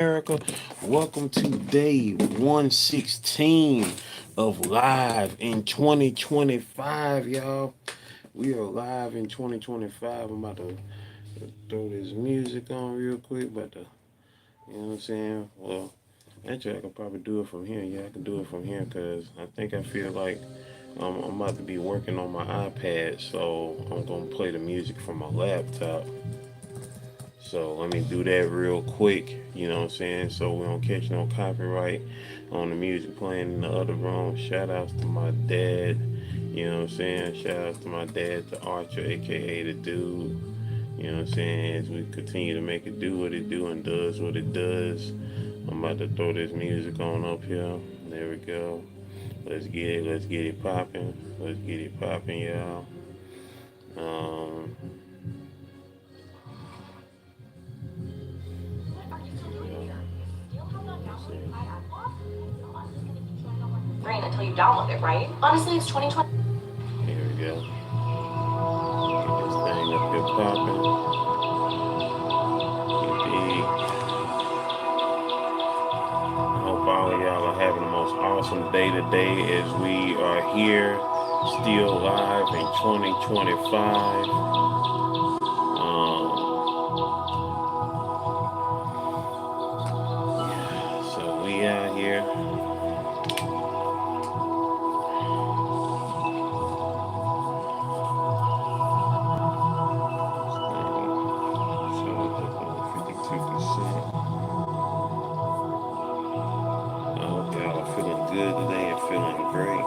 America. Welcome to day 116 of Live in 2025, y'all. We are live in 2025. I'm about to throw this music on real quick, you know what I'm saying? Well, actually, I could probably do it from here. Yeah, I can do it from here because I feel like I'm about to be working on my iPad, so I'm going to play the music from my laptop. So let me do that real quick, you know what I'm saying? So we don't catch no copyright on the music playing in the other room. Shout outs to my dad, you know what I'm saying? Shout outs to my dad, the Archer, aka the dude. You know what I'm saying? As we continue to make it do what it do and does what it does. I'm about to throw this music on up here. There we go. Let's get it popping. Let's get it popping, y'all. Um, until you download it, right? Honestly, it's 2020. Here we go. Get this thing up here popping. I hope all of y'all are having the most awesome day today as we are here, still live in 2025. So we out here. I hope y'all are feeling good today and feeling great.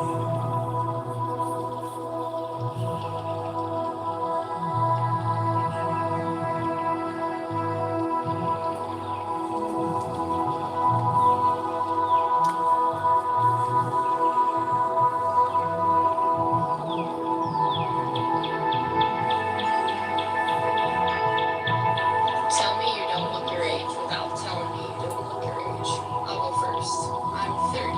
Tell me you don't look your age without telling me you don't look your age. I'll go first. I'm 30.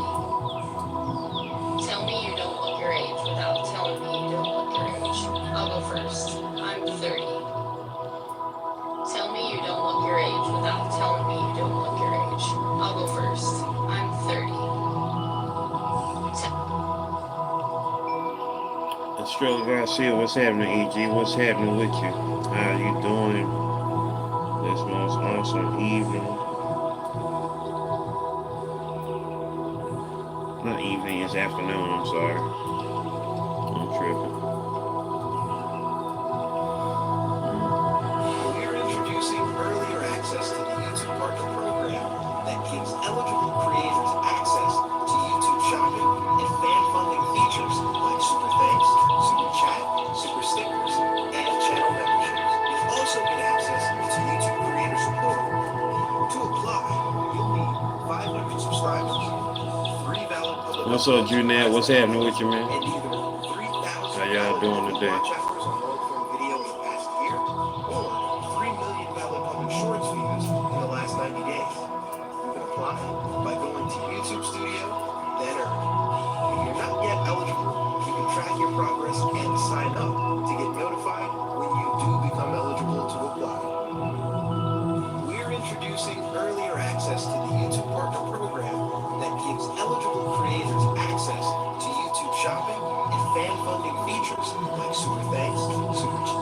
Tell me you don't look your age without telling me you don't look your age. I'll go first. I'm 30. Tell me you don't look your age without telling me you don't look your age. I'll go first. I'm 30. Australia Garcia, what's happening, EG? What's happening with you? How are you doing this most awesome evening? Not evening, it's afternoon, I'm sorry. I'm tripping. We're introducing earlier access to the YouTube Partner Program that gives eligible creators access to YouTube shopping and fan funding features like Super Thanks, Super Chat, Super Stickers, and channel memberships. You'll also get access to YouTube Creator Support. To apply, you'll need 500 subscribers, 3 valid public What's up, Junette? What's happening with you, man? and either 3,000 How y'all doing today? watch hours on long-form video in the past year, or 3 million valid public shorts views in the last 90 days. You can apply by going to YouTube Studio, then Earn. If you're not yet eligible, you can track your progress and sign up to get notified when you do become eligible to apply. We're introducing earlier access to the YouTube Partner Program that gives eligible creators access to YouTube shopping and fan funding features like Super Thanks, Super Chat.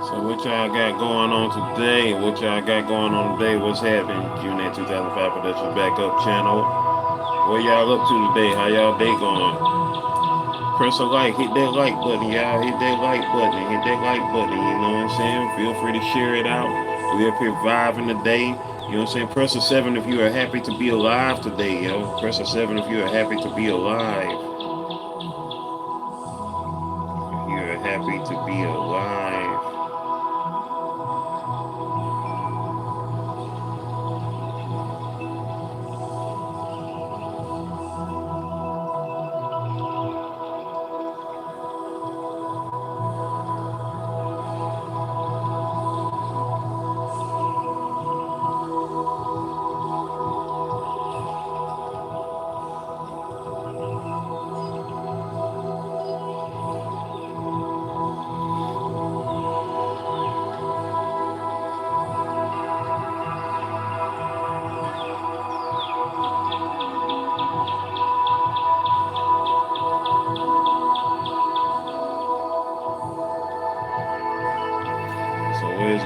So what y'all got going on today? What's happening? June 2005 Productions Backup Channel. What y'all up to today? How y'all day going? Press a like, hit that like button, y'all. Hit that like button, you know what I'm saying? Feel free to share it out. We up here vibing today. You know what I'm saying? Press a 7 if you are happy to be alive today, yo. Press a 7 if you are happy to be alive. If you are happy to be alive.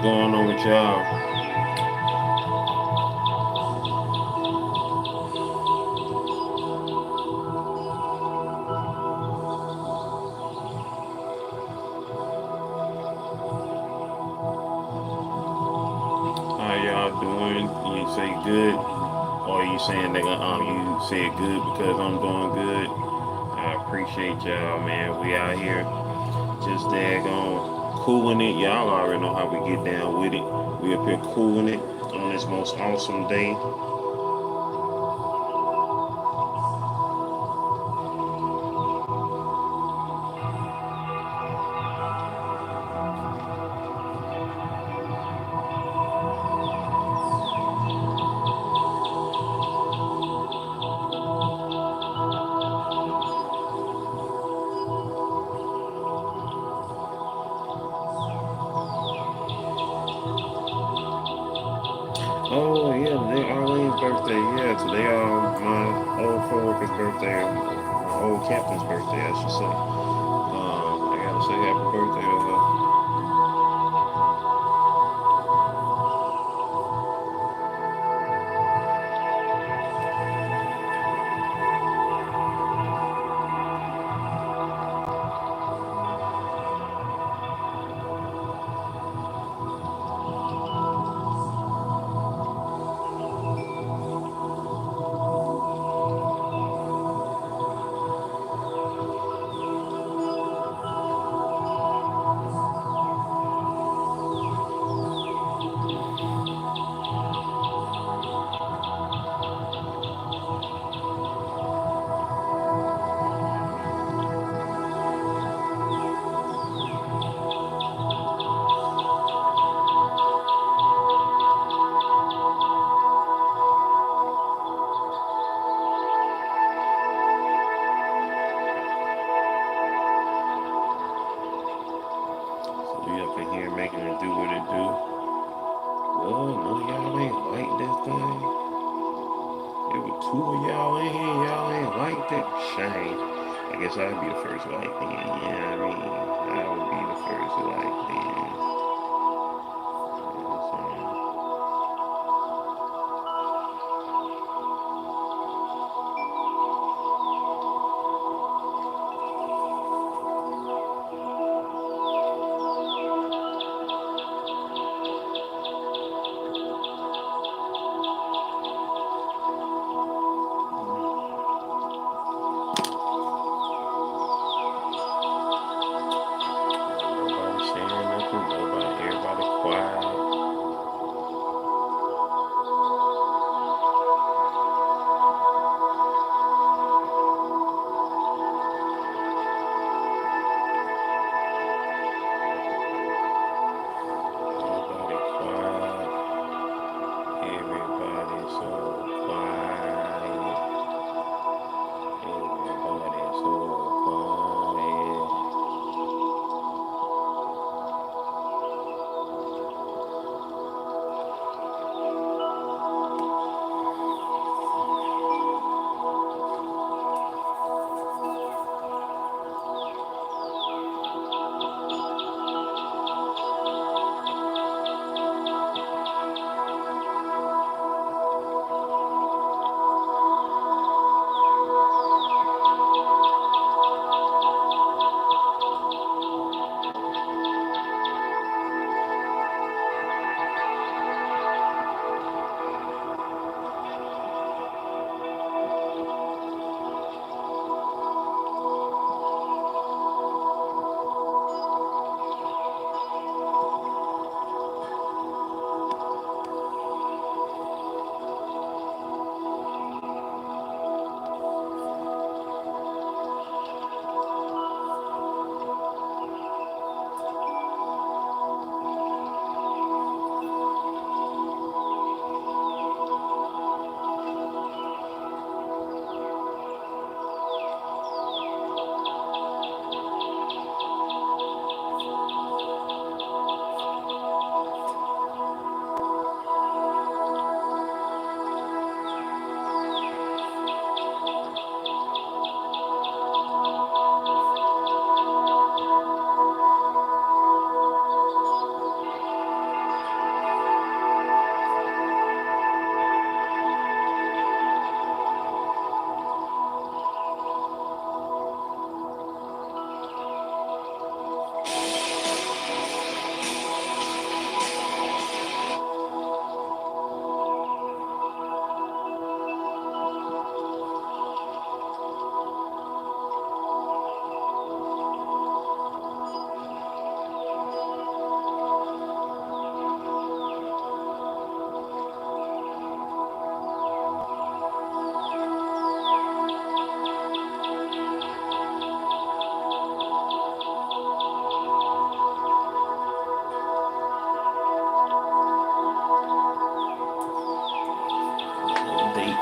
going on with y'all? How y'all doing? You say good, or you saying that you said good because I'm doing good? I appreciate y'all, man. We out here just daggone cooling it. Y'all already know how we get down with it. We up here cooling it on this most awesome day. Oh yeah, today Arlene's birthday. Yeah, today my old coworker's birthday, my old captain's birthday, I should say. I gotta say happy birthday to her. So we up in here making it do what it do. Well, none of y'all ain't like this thing. There were two of y'all in here, y'all ain't like that. Shame. I guess I'd be the first like then. Yeah, I mean, I would be the first like then. So, nobody saying nothing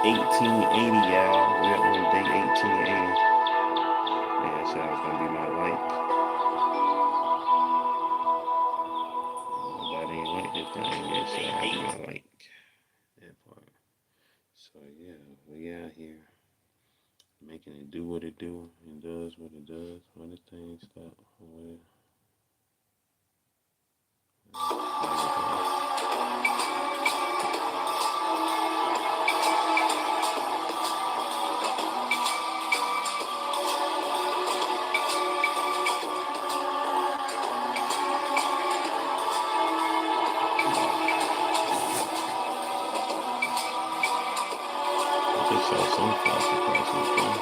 1880, y'all. We're on day 1880. Yeah, so that's gonna be my light. Nobody ain't like this thing. Yeah, so I'll be my light. That part. So yeah, we out here making it do what it do and does what it does. When the thing stop, I just saw some flash across this thing.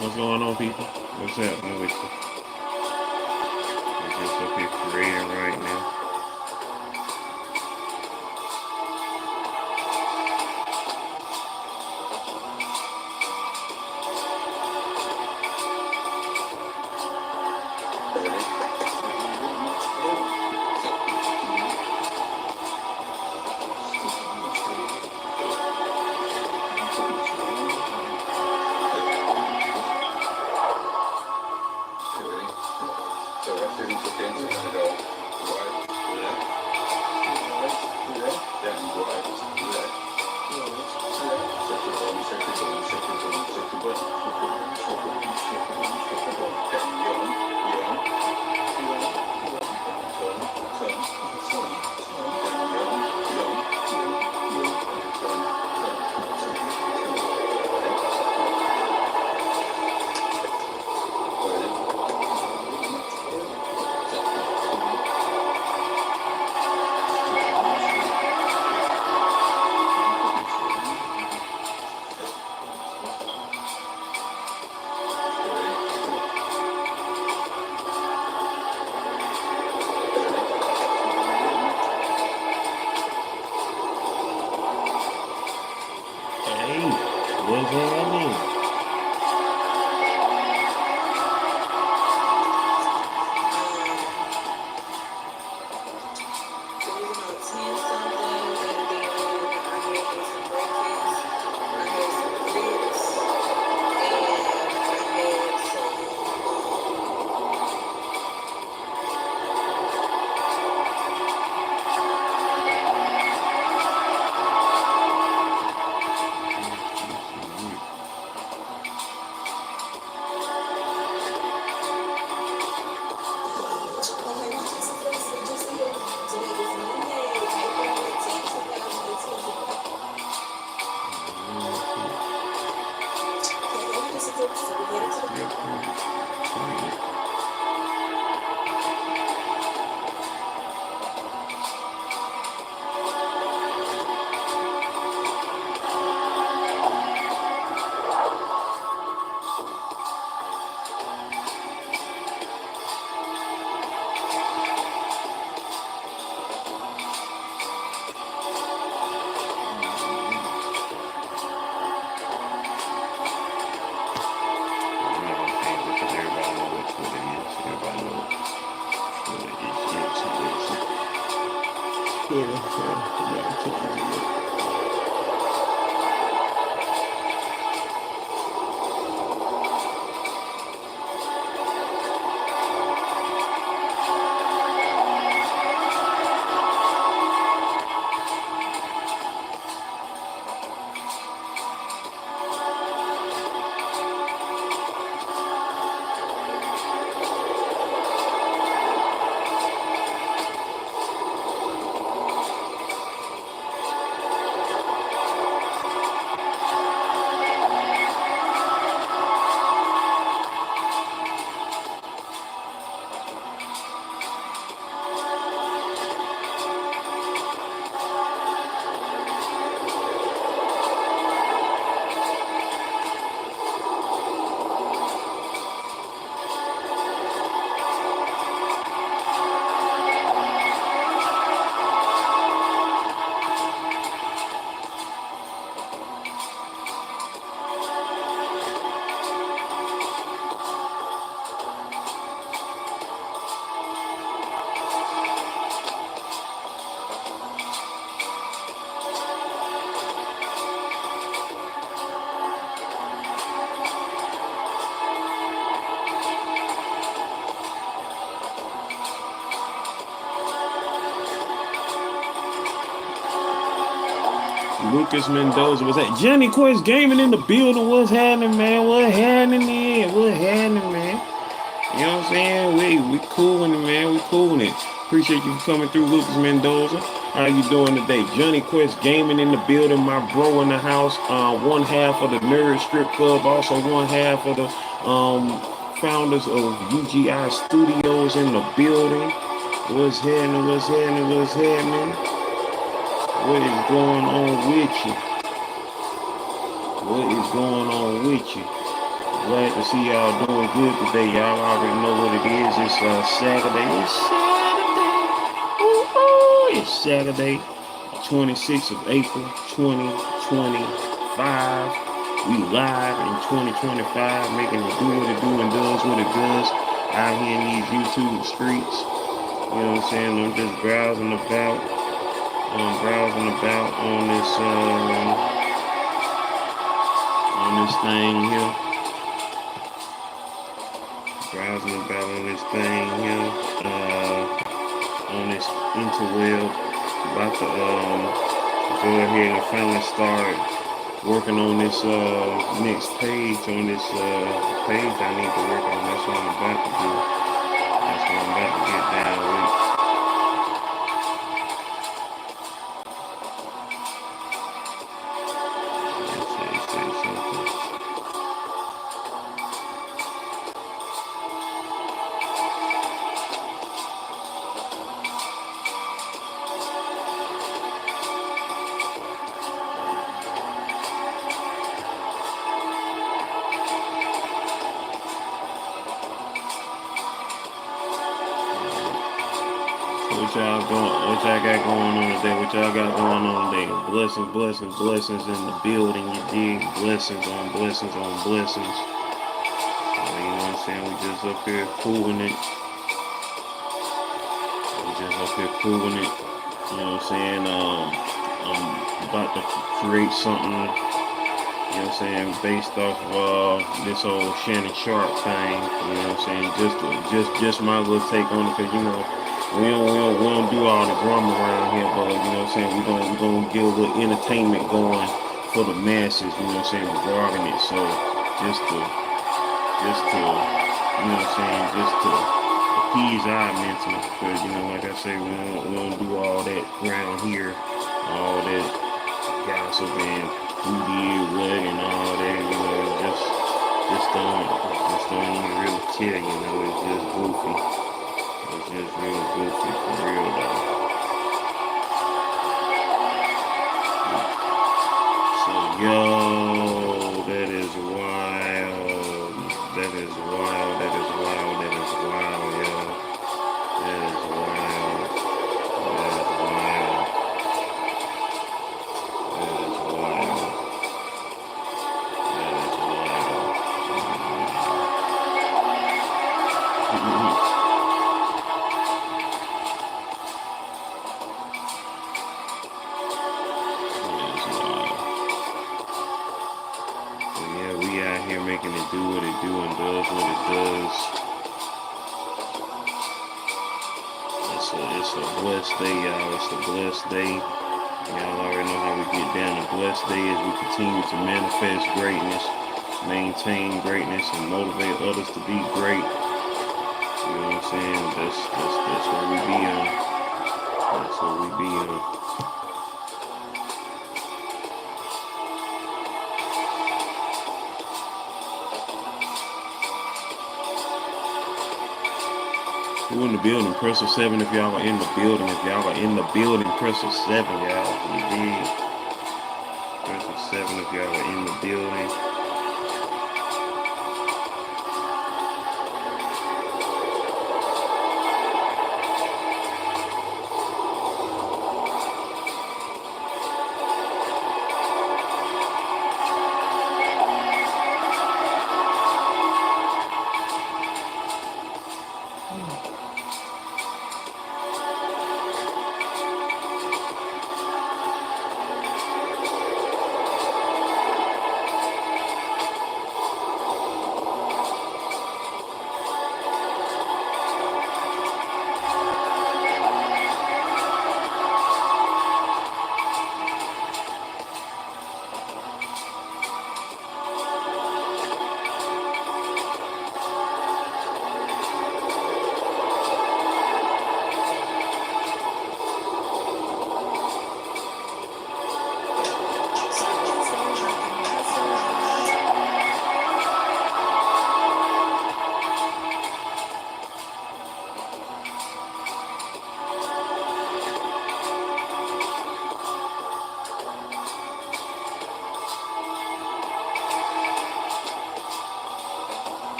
What's going on, people? What's happening with you? I'm just up here creating right now. So I didn't put into it at all. Why? Hey, what's happening? Lucas Mendoza was that Johnny Quest Gaming in the building. What's happening, man? What happening there? What happening, man? You know what I'm saying? We cooling it, man. We cooling it. Appreciate you for coming through, Lucas Mendoza. How you doing today? Johnny Quest Gaming in the building. My bro in the house. One half of the Nerd Strip Club. Also one half of the founders of UGI Studios in the building. What's happening? What's happening? What's happening? What is going on with you? What is going on with you? Glad to see y'all doing good today. Y'all already know what it is. It's Saturday. It's Saturday. Ooh, it's Saturday, 26th of April, 2025. We live in 2025, making it do what it do and does what it does out here in these YouTube streets. You know what I'm saying? I'm just browsing about on this thing here. Browsing about on this thing here. On this interweb. About to go ahead and finally start working on this next page. On this page I need to work on. That's what I'm about to do. That's what I'm about to get down with. What y'all got going on today? What y'all got going on today? Blessings, blessings, blessings in the building. You dig? Blessings on blessings on blessings. You know what I'm saying? We just up here proving it. We just up here proving it. You know what I'm saying? I'm about to create something. You know what I'm saying? Based off this old Shannon Sharp thing. You know what I'm saying? Just my little take on it, because you know. We don't do all the drama around here, but you know what I'm saying, we gonna get a little entertainment going for the masses, you know what I'm saying, regarding it. So just to you know what I'm saying, just to appease our mental, because you know, like I say, we don't do all that around here, all that gossip and who did what and all that, you know, just don't even really care, you know, it's just goofy. It's just real goofy for real though. So yo, that is wild. That is wild. That is wild. That is wild, yo. That is wild. That is wild. That is wild. That is wild. Making it do what it do and does what it does. It's a blessed day, y'all. It's a blessed day. Y'all already know how we get down. A blessed day as we continue to manifest greatness, maintain greatness, and motivate others to be great. You know what I'm saying? That's what we be on. That's what we be on. Who in the building? Press a 7 if y'all are in the building. If y'all are in the building, press a 7, y'all. You dig? Press a 7 if y'all are in the building.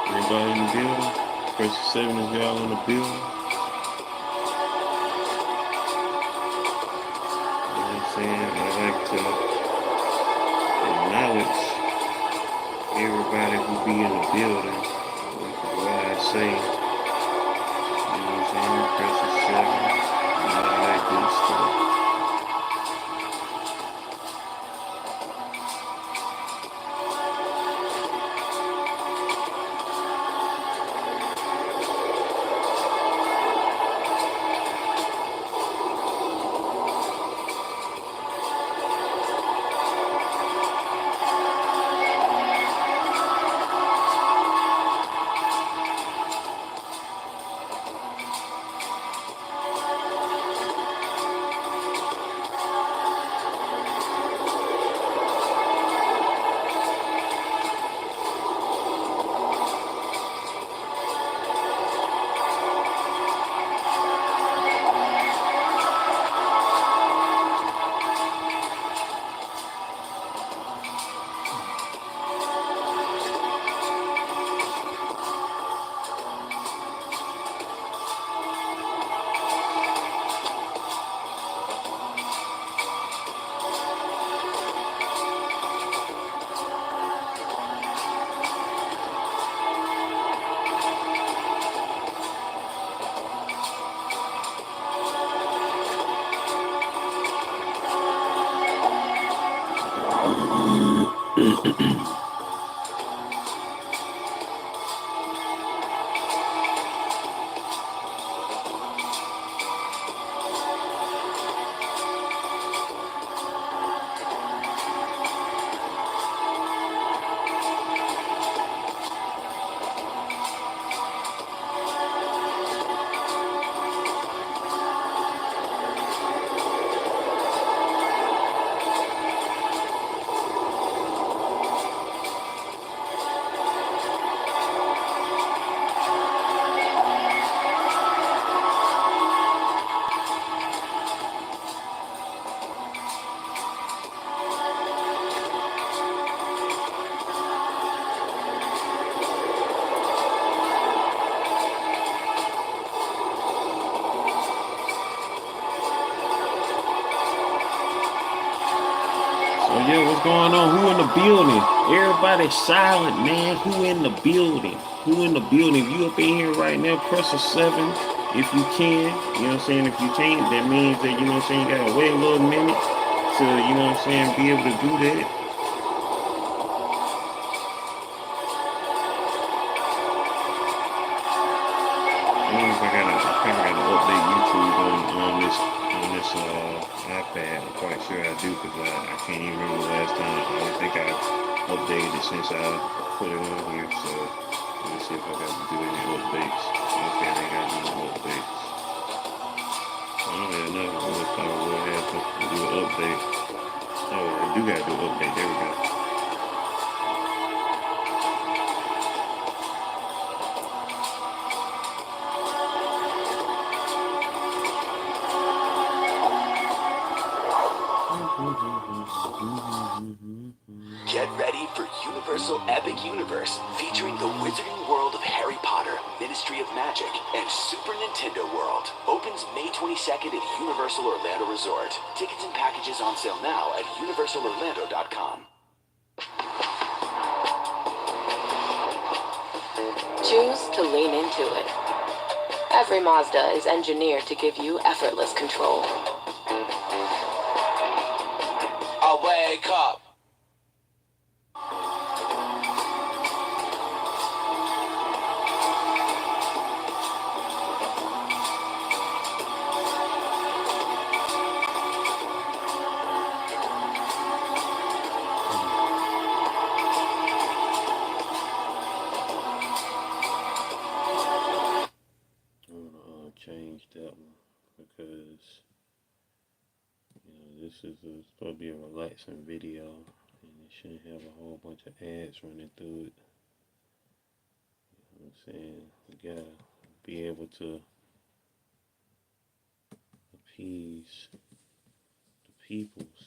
Everybody in the building? Press 7 if y'all in the building. You know what I'm saying? I like to acknowledge everybody who be in the building. Which is why I say, you know what I'm saying? Press 7 and all that good stuff. Yeah, what's going on? Who in the building? Everybody silent, man. Who in the building? Who in the building? If you up in here right now, press a 7 if you can. You know what I'm saying? If you can't, that means that, you know what I'm saying, you gotta wait a little minute to, you know what I'm saying, be able to do that. I gotta update YouTube on this iPad. I'm quite sure I do because I can't even remember the last time. I don't think I updated it since I put it on here. So let me see if I got to do any updates. Okay, I ain't got to do no updates. I don't have nothing. I would thought I would have to do an update. Oh, I do got to do an update. There we go. Get ready for Universal Epic Universe, featuring the Wizarding World of Harry Potter, Ministry of Magic, and Super Nintendo World. Opens May 22nd at Universal Orlando Resort. Tickets and packages on sale now at universalorlando.com. Choose to lean into it. Every Mazda is engineered to give you effortless control. I wake up. Change that one because this is supposed to be a relaxing video and it shouldn't have a whole bunch of ads running through it. You know what I'm saying? You gotta be able to appease the peoples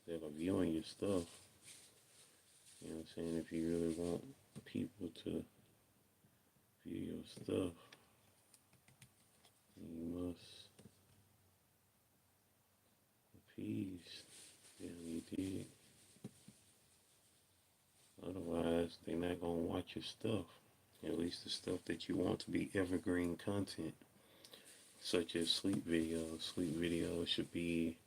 that are viewing your stuff. You know what I'm saying? If you really want people to view your stuff, you must appease them, you dig? Otherwise, they're not gonna watch your stuff. At least the stuff that you want to be evergreen content, such as sleep videos. Sleep videos should be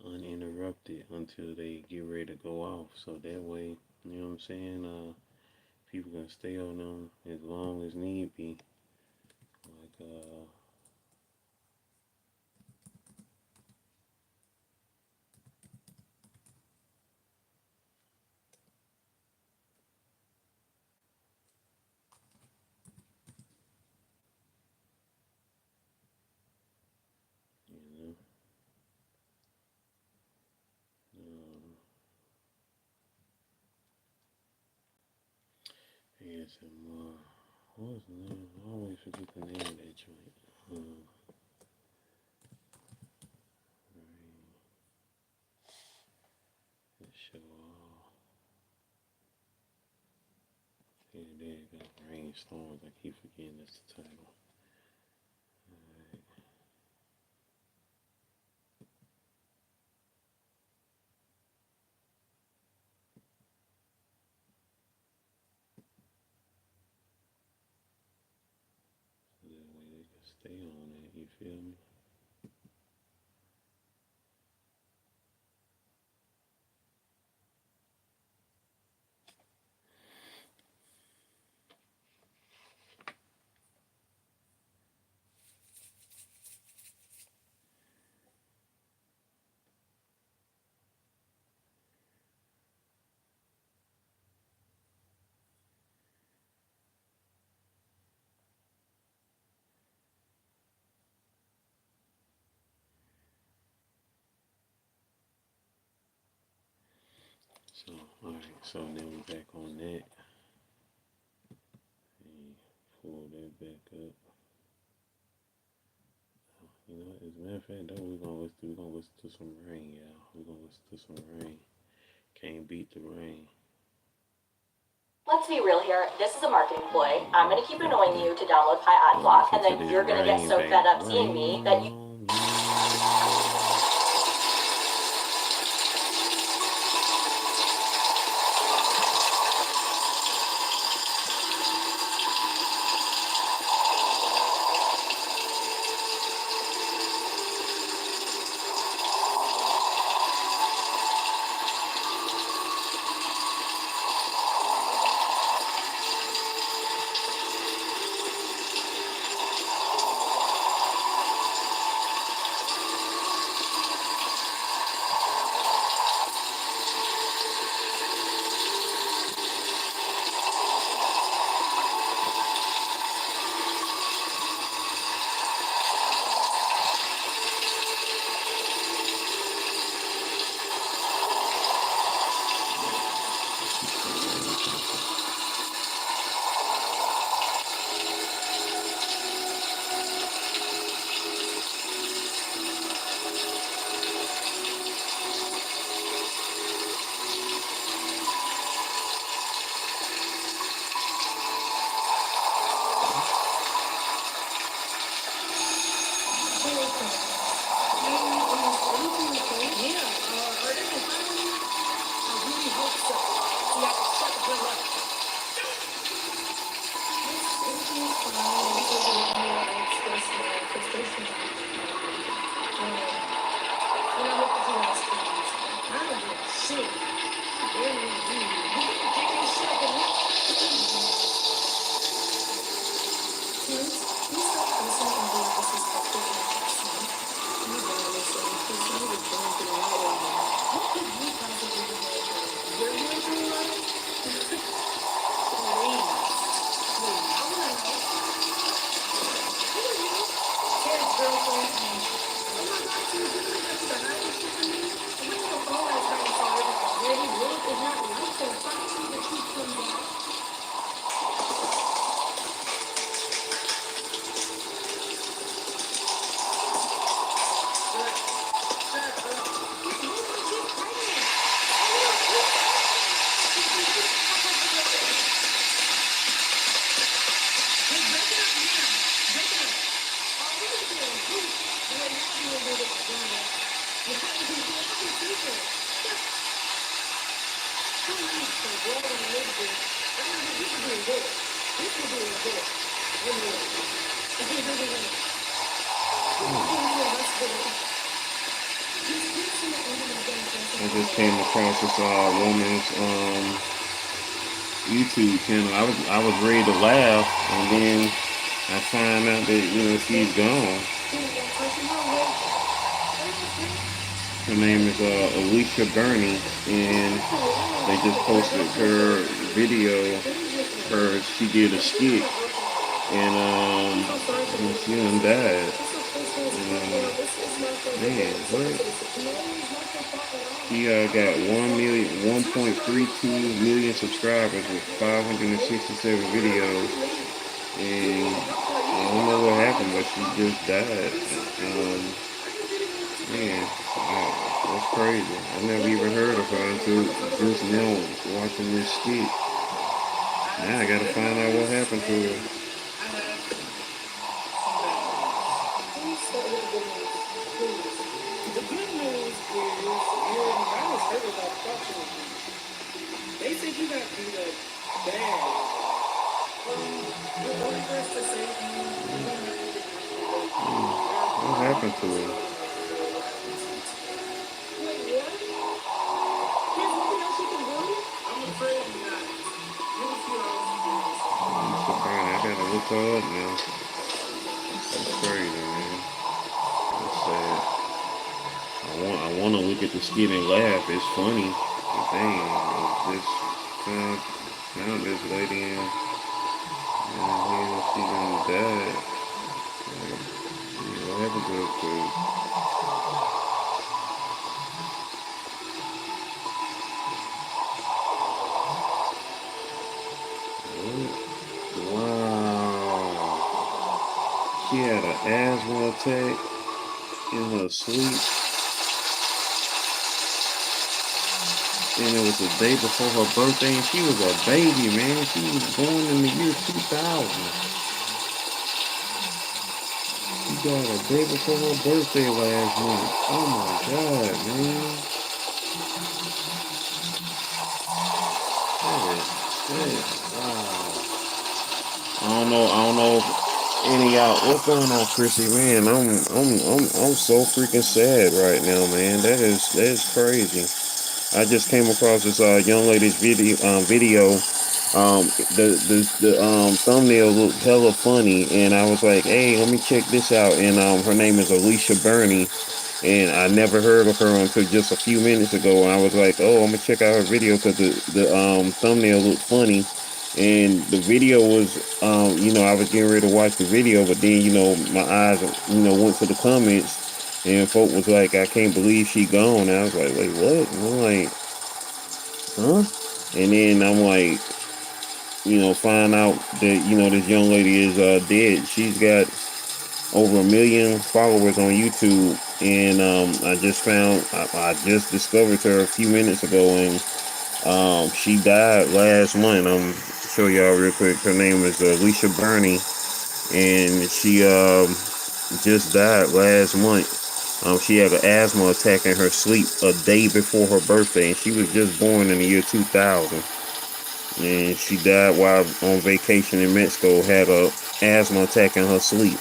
uninterrupted until they get ready to go off. So that way, you know what I'm saying? People can stay on them as long as need be. Like, you know, ASMR. What was the name? I always forget the name of that joint. That show. Yeah, there you go. Rainstorms. I keep forgetting that's the title. Alright. So that way they can stay on it. You feel me? Oh, alright, so now we're back on that. And pull that back up. You know, as a matter of fact, though, we're gonna listen to some rain, y'all. We're gonna listen to some rain. Can't beat the rain. Let's be real here. This is a marketing ploy. I'm going to keep annoying you to download Pi Adblock, and then you're going to get so fed up seeing me that you... I just came across this woman's YouTube channel. I was ready to laugh, and then I find out that she's gone. Her name is Alysha Burney, and they just posted her video. She did a skit, and she done died. Man, what? She got 1.32 million subscribers with 567 videos, and I don't know what happened, but she just died. Man, that's crazy. I never even heard of her until just now watching this skit. Now I gotta find out what happened to her. They said you got beat up bad. What happened to her? I gotta look her up now. That's crazy, man. That's sad. I want to look at the skit and laugh. It's funny. But dang, it's just found this lady in here. She done died. Like, what happened to her? she had an asthma attack in her sleep. And it was the day before her birthday, and she was a baby, man. She was born in the year 2000. She died a day before her birthday last month. Oh my God, man. Wow. I don't know if any of y'all, what's going on, Chrissy? Man, I'm so freaking sad right now, man. That is crazy. I just came across this young lady's video. The thumbnail looked hella funny, and I was like, hey, let me check this out. And her name is Alysha Burney, and I never heard of her until just a few minutes ago. And I was like, oh, I'm gonna check out her video because the thumbnail looked funny, and the video was I was getting ready to watch the video, but then my eyes went to the comments. And folk was like, I can't believe she gone. And I was like, wait, what? And I'm like, huh? And then I'm like, find out that, this young lady is dead. She's got over 1 million followers on YouTube. And I just discovered her a few minutes ago. And she died last month. I'm show y'all real quick. Her name is Alysha Burney. And she just died last month. She had an asthma attack in her sleep a day before her birthday, and she was just born in the year 2000. And she died while on vacation in Mexico, had an asthma attack in her sleep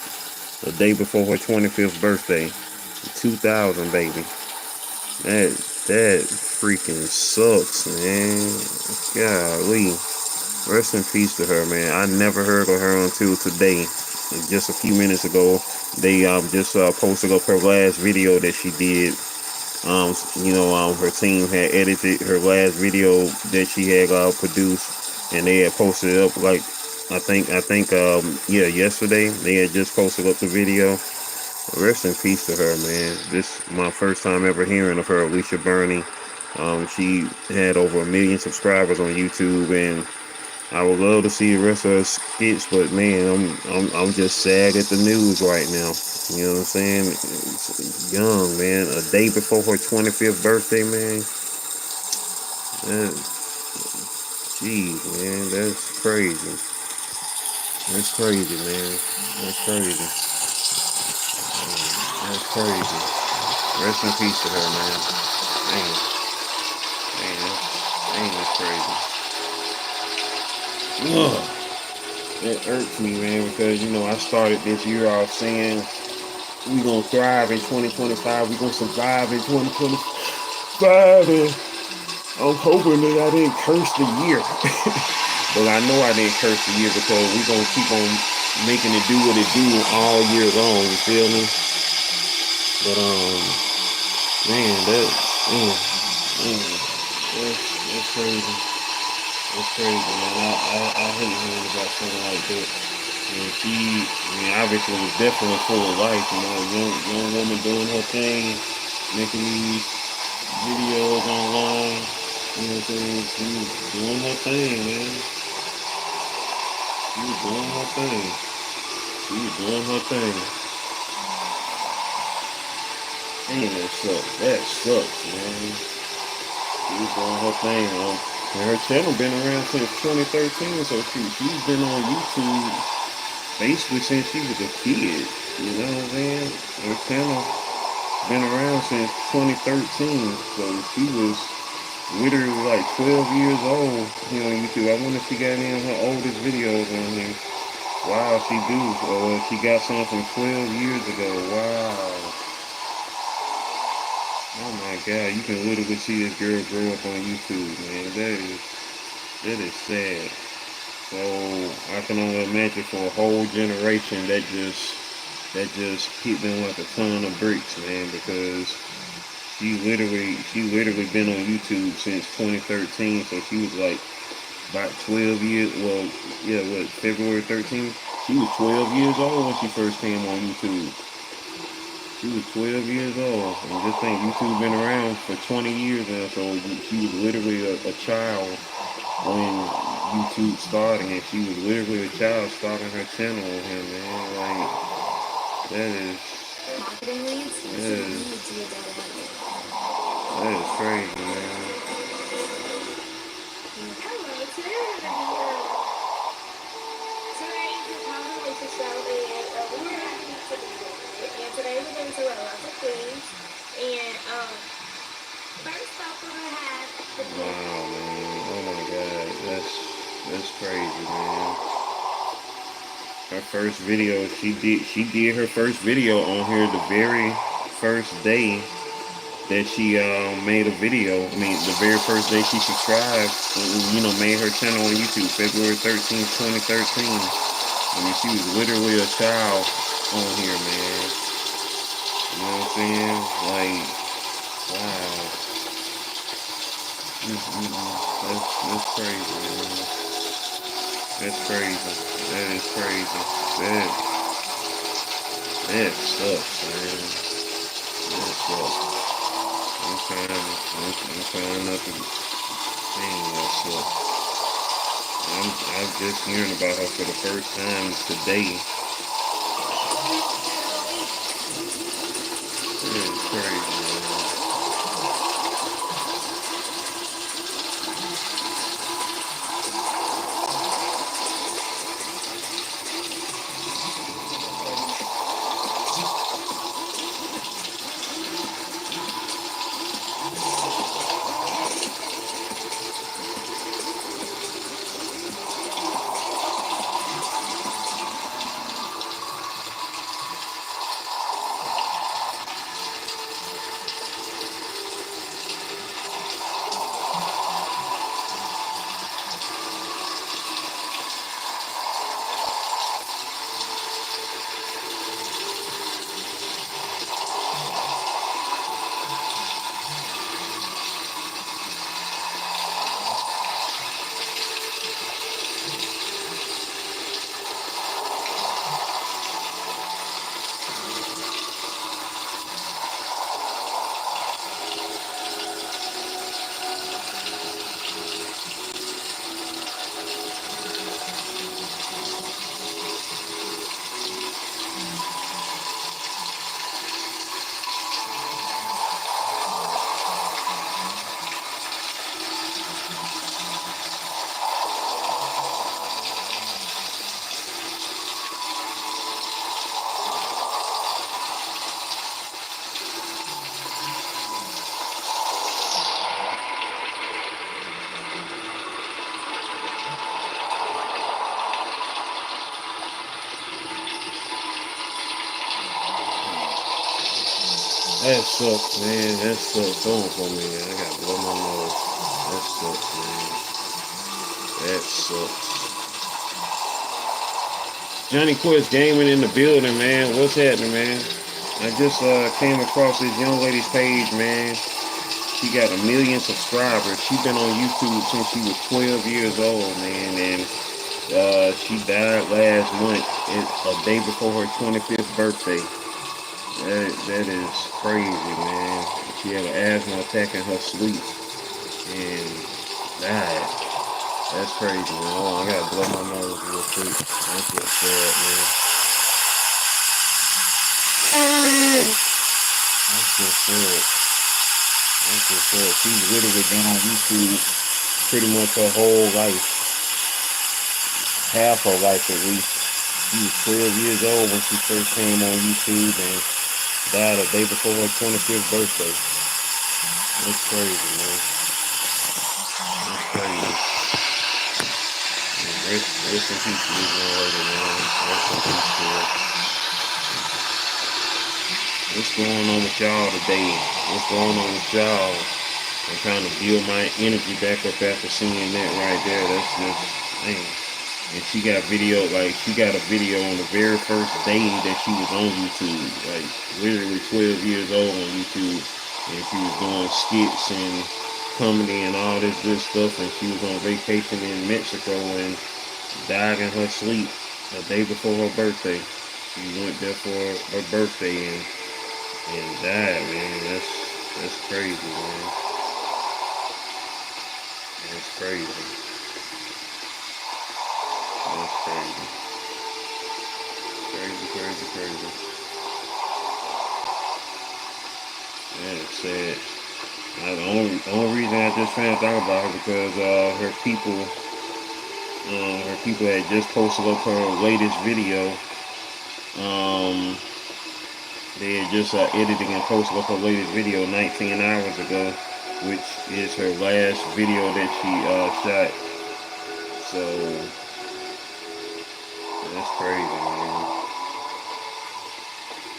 a day before her 25th birthday. 2000, baby. That freaking sucks, man. Golly. Rest in peace to her, man. I never heard of her until today. Just a few minutes ago, they just posted up her last video that she did. Her team had edited her last video that she had produced, and they had posted it up like I think yesterday. They had just posted up the video. Rest in peace to her, man. This is my first time ever hearing of her, Alysha Burney. She had over 1 million subscribers on YouTube, and I would love to see the rest of her skits, but man, I'm just sad at the news right now. You know what I'm saying? It's young, man. A day before her 25th birthday, man. Jeez, man, that's crazy. That's crazy, man. That's crazy. That's crazy. Rest in peace to her, man. Man, that's crazy. Ugh. It irks me, man, because, I started this year off saying we're going to thrive in 2025. We're going to survive in 2025. And I'm hoping that I didn't curse the year. But I know I didn't curse the year because we're going to keep on making it do what it do all year long. You feel me? But, man, that's crazy. That's crazy, man. I hate hearing about something like that. And she, obviously was definitely full of life, young woman doing her thing, making these videos online, you know what I'm saying? She was doing her thing, man. She was doing her thing. Damn, that sucks, man. She was doing her thing, and her channel been around since 2013, so she's been on YouTube basically since she was a kid. You know what I'm saying? Her channel been around since 2013, so she was literally like 12 years old here on YouTube. I wonder if she got any of her oldest videos on here. Wow, she do. She got some from 12 years ago. Wow. Oh my God, you can literally see this girl grow up on YouTube, man. That is sad. So I can only imagine for a whole generation that just hit them like a ton of bricks, man, because she literally been on YouTube since 2013, so she was like about 12 years, February 13th? She was 12 years old when she first came on YouTube. She was 12 years old, and just think YouTube been around for 20 years now, so she was literally a child when YouTube started, and she was literally a child starting her channel on him, man. Like, That is. Marketing leads? That is. That is crazy, man. Hello, today we're going to show, and we were going to eat today, and today we're going to do a lot of things, and first off we're going to have the Wow, man. Oh my God. That's crazy, man. Her first video, she did her first video on here the very first day that she made a video. I mean, the very first day she subscribed, and, made her channel on YouTube, February 13th, 2013. I mean, she was literally a child on here, man. You know what I'm saying? Like, wow. That's crazy, man. That's crazy. That is crazy. That sucks, man. That sucks. I'm trying not to. Dang, that sucks. I'm just hearing about her for the first time today. That is crazy, man. That sucks, man. That sucks. Going for me, man. I gotta blow my nose. That sucks, man. That sucks. Johnny Quest Gaming in the building, man. What's happening, man? I just came across this young lady's page, man. She got 1 million subscribers. She's been on YouTube since she was 12 years old, man. And she died last month, a day before her 25th birthday. That is crazy, man. She had an asthma attack in her sleep and died. That's crazy, man. Oh, I gotta blow my nose real quick. That's what's sad, man. That's what's sad. That's what's sad. She's literally been on YouTube pretty much her whole life. Half her life at least. She was 12 years old when she first came on YouTube and died a day before her 25th birthday. That's crazy, man. That's crazy. Rest in peace to this young lady, man. Rest in peace to her. What's going on with y'all today? What's going on with y'all? I'm trying to build my energy back up after seeing that right there. That's just, man. And she got a video on the very first day that she was on YouTube, like literally 12 years old on YouTube, and she was doing skits and comedy and all this good stuff, and she was on vacation in Mexico and died in her sleep a day before her birthday. She went there for her birthday and died, man. That's crazy, man. That's crazy. That's crazy. Crazy. Yeah, it's sad. The only reason I just found out about her because her people had just posted up her latest video. Um, they had just editing and posted up her latest video 19 hours ago, which is her last video that she shot. So that's crazy, man.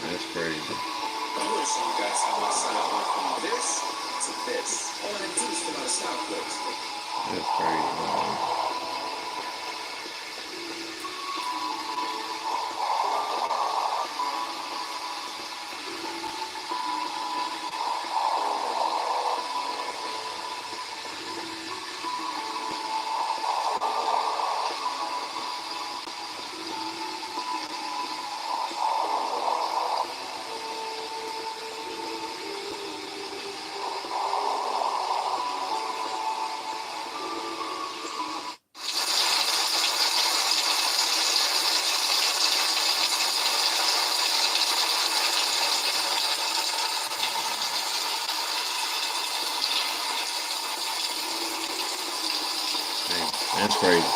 That's crazy. I want to show you guys how my style went from this to this. All I had to do was fill out a style quiz. That's crazy, man. That's crazy.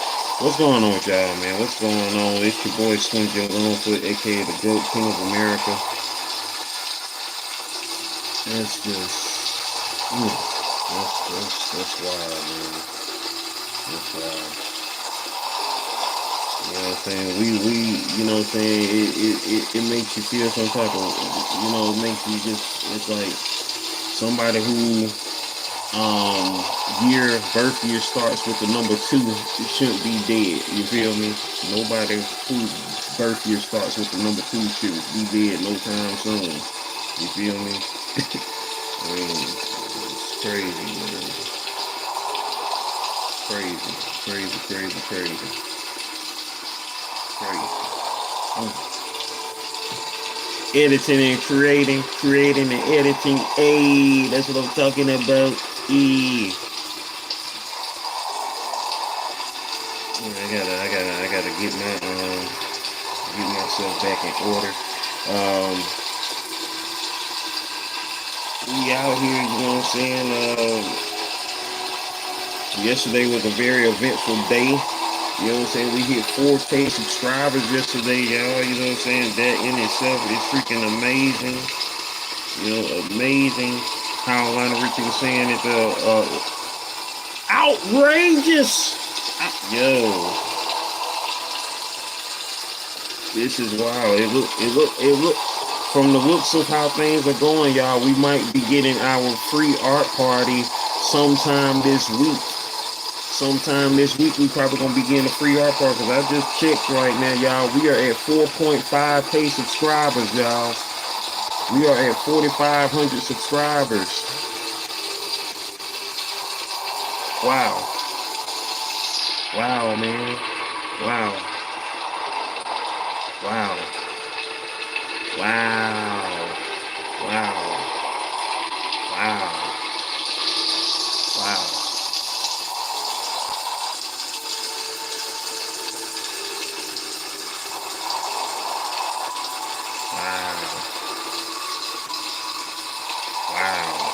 What's going on with y'all, man? What's going on? It's your boy Slim Joe Longfoot, aka the GOAT King of America. That's just, that's wild, man. That's wild. You know what I'm saying? You know what I'm saying? It makes you feel some type of, it makes you just, it's like somebody who birth year starts with the number 2, it shouldn't be dead. You feel me? Nobody whose birth year starts with the number 2 should be dead no time soon. You feel me? I mean, it's crazy, man. Crazy. Editing and creating and editing. Hey, that's what I'm talking about. I gotta get myself back in order. We out here, you know what I'm saying? Yesterday was a very eventful day. You know what I'm saying? We hit 4K subscribers yesterday, y'all. You know what I'm saying? That in itself is freaking amazing. You know, amazing. How Lionel Richie was saying it's outrageous. Yo, this is wild. It look. From the looks of how things are going, y'all, we might be getting our free art party sometime this week. We probably gonna be getting a free art party because I just checked right now, y'all. We are at 4.5K subscribers, y'all. We are at 4,500 subscribers. Wow. Wow, man. Wow. Wow. Wow. Wow. Wow. Wow. Wow.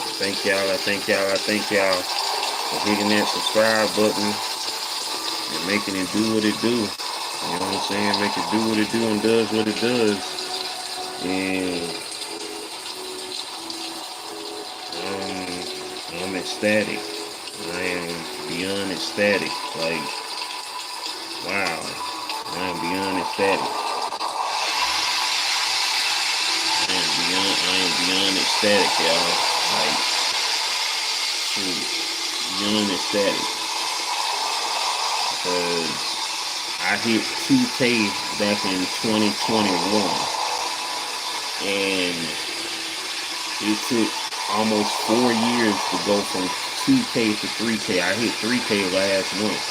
I thank y'all for hitting that subscribe button and making it do what it do. You know what I'm saying? Make it do what it do and does what it does. And I'm ecstatic. I am beyond ecstatic. Like, wow. I am beyond ecstatic. I am beyond ecstatic, y'all. Like, beyond ecstatic. Because I hit 2K back in 2021. And it took almost 4 years to go from 2K to 3K. I hit 3K last month.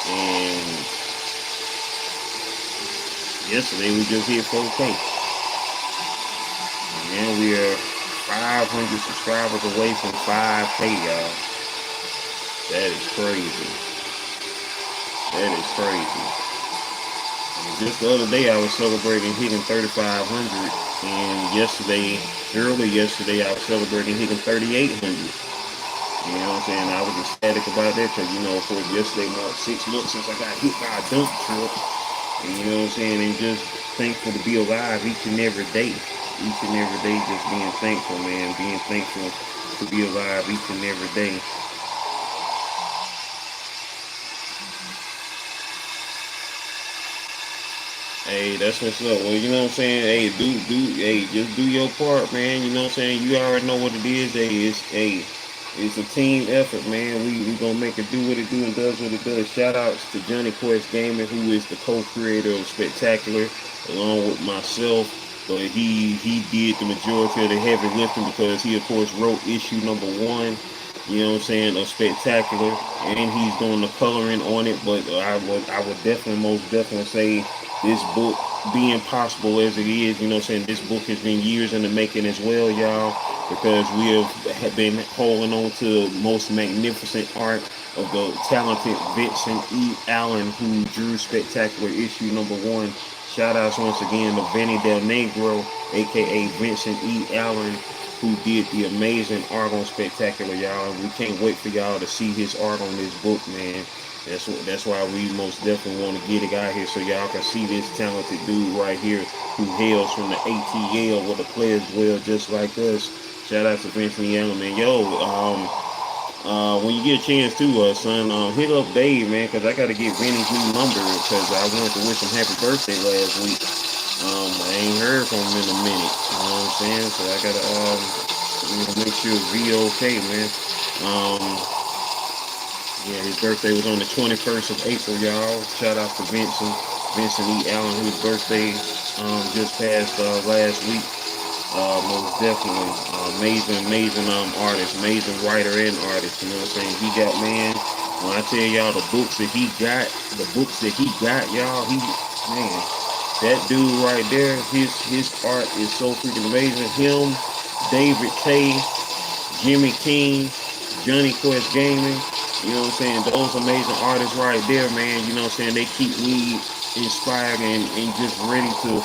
And yesterday we just hit 4K. And we are 500 subscribers away from 5K, y'all. That is crazy. Just the other day, I was celebrating hitting 3,500, and early yesterday, I was celebrating hitting 3,800. You know what I'm saying? I was ecstatic about that because, of course, yesterday marked 6 months since I got hit by a dump truck. And you know what I'm saying? And just thankful to be alive each and every day. Each and every day, just being thankful, man. Being thankful to be alive each and every day. Hey, that's what's up. Well, you know what I'm saying? Hey, just do your part, man. You know what I'm saying? You already know what it is. It's a team effort, man. We gonna make it do what it do and does what it does. Shout outs to Johnny Quest Gaming, who is the co-creator of Spectacular, along with myself. But he did the majority of the heavy lifting because he of course wrote issue number 1. You know what I'm saying, of Spectacular, and he's doing the coloring on it. But I would definitely, most definitely say this book being possible as it is, you know what I'm saying, this book has been years in the making as well, y'all, because we have been holding on to the most magnificent art of the talented Vincent E. Allen, who drew Spectacular issue number 1. Shout outs once again to Benny Del Negro, aka Vincent E. Allen, who did the amazing art on Spectacular, y'all. We can't wait for y'all to see his art on this book, man. That's why we most definitely want to get it out here so y'all can see this talented dude right here who hails from the ATL where the players dwell just like us. Shout out to Vincent Young, man. Yo, when you get a chance to, son, hit up Dave, man, because I got to get Vinny's new number because I wanted to wish him happy birthday last week. I ain't heard from him in a minute. You know what I'm saying? So I gotta make sure V okay, man. Um, yeah, his birthday was on the 21st of April, y'all. Shout out to Vincent E. Allen, whose birthday just passed last week. Most definitely, amazing artist, amazing writer and artist. You know what I'm saying? He got, man. When I tell y'all the books that he got, y'all, man, that dude right there, his art is so freaking amazing. Him, David Tay, Jimmy King, Johnny Quest Gaming. You know what I'm saying? Those amazing artists right there, man. You know what I'm saying? They keep me inspired and just ready to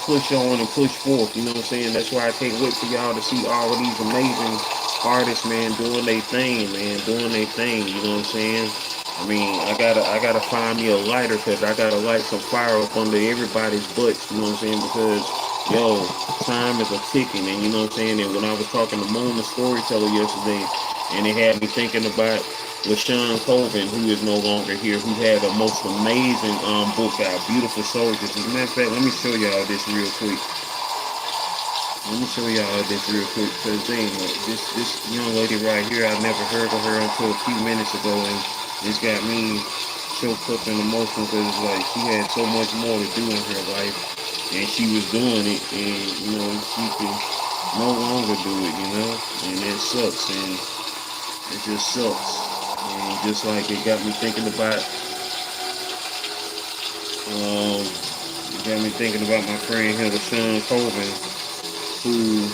push on and push forth. You know what I'm saying? That's why I can't wait for y'all to see all of these amazing artists, man, doing their thing, man, doing their thing. You know what I'm saying? I mean, I gotta find me a lighter because I gotta light some fire up under everybody's butts. You know what I'm saying? Because yo, time is a ticking, and you know what I'm saying. And when I was talking to Moon, the storyteller, yesterday, and it had me thinking about LaShawn Colvin, who is no longer here, who had a most amazing book out, Beautiful Soldiers. As a matter of fact, let me show y'all this real quick. Because this young lady right here, I never heard of her until a few minutes ago, and this got me choked up in emotion because it's like she had so much more to do in her life, and she was doing it, and she can no longer do it, and it sucks, and it just sucks. And just like it got me thinking about, my friend here, Sean Colvin, who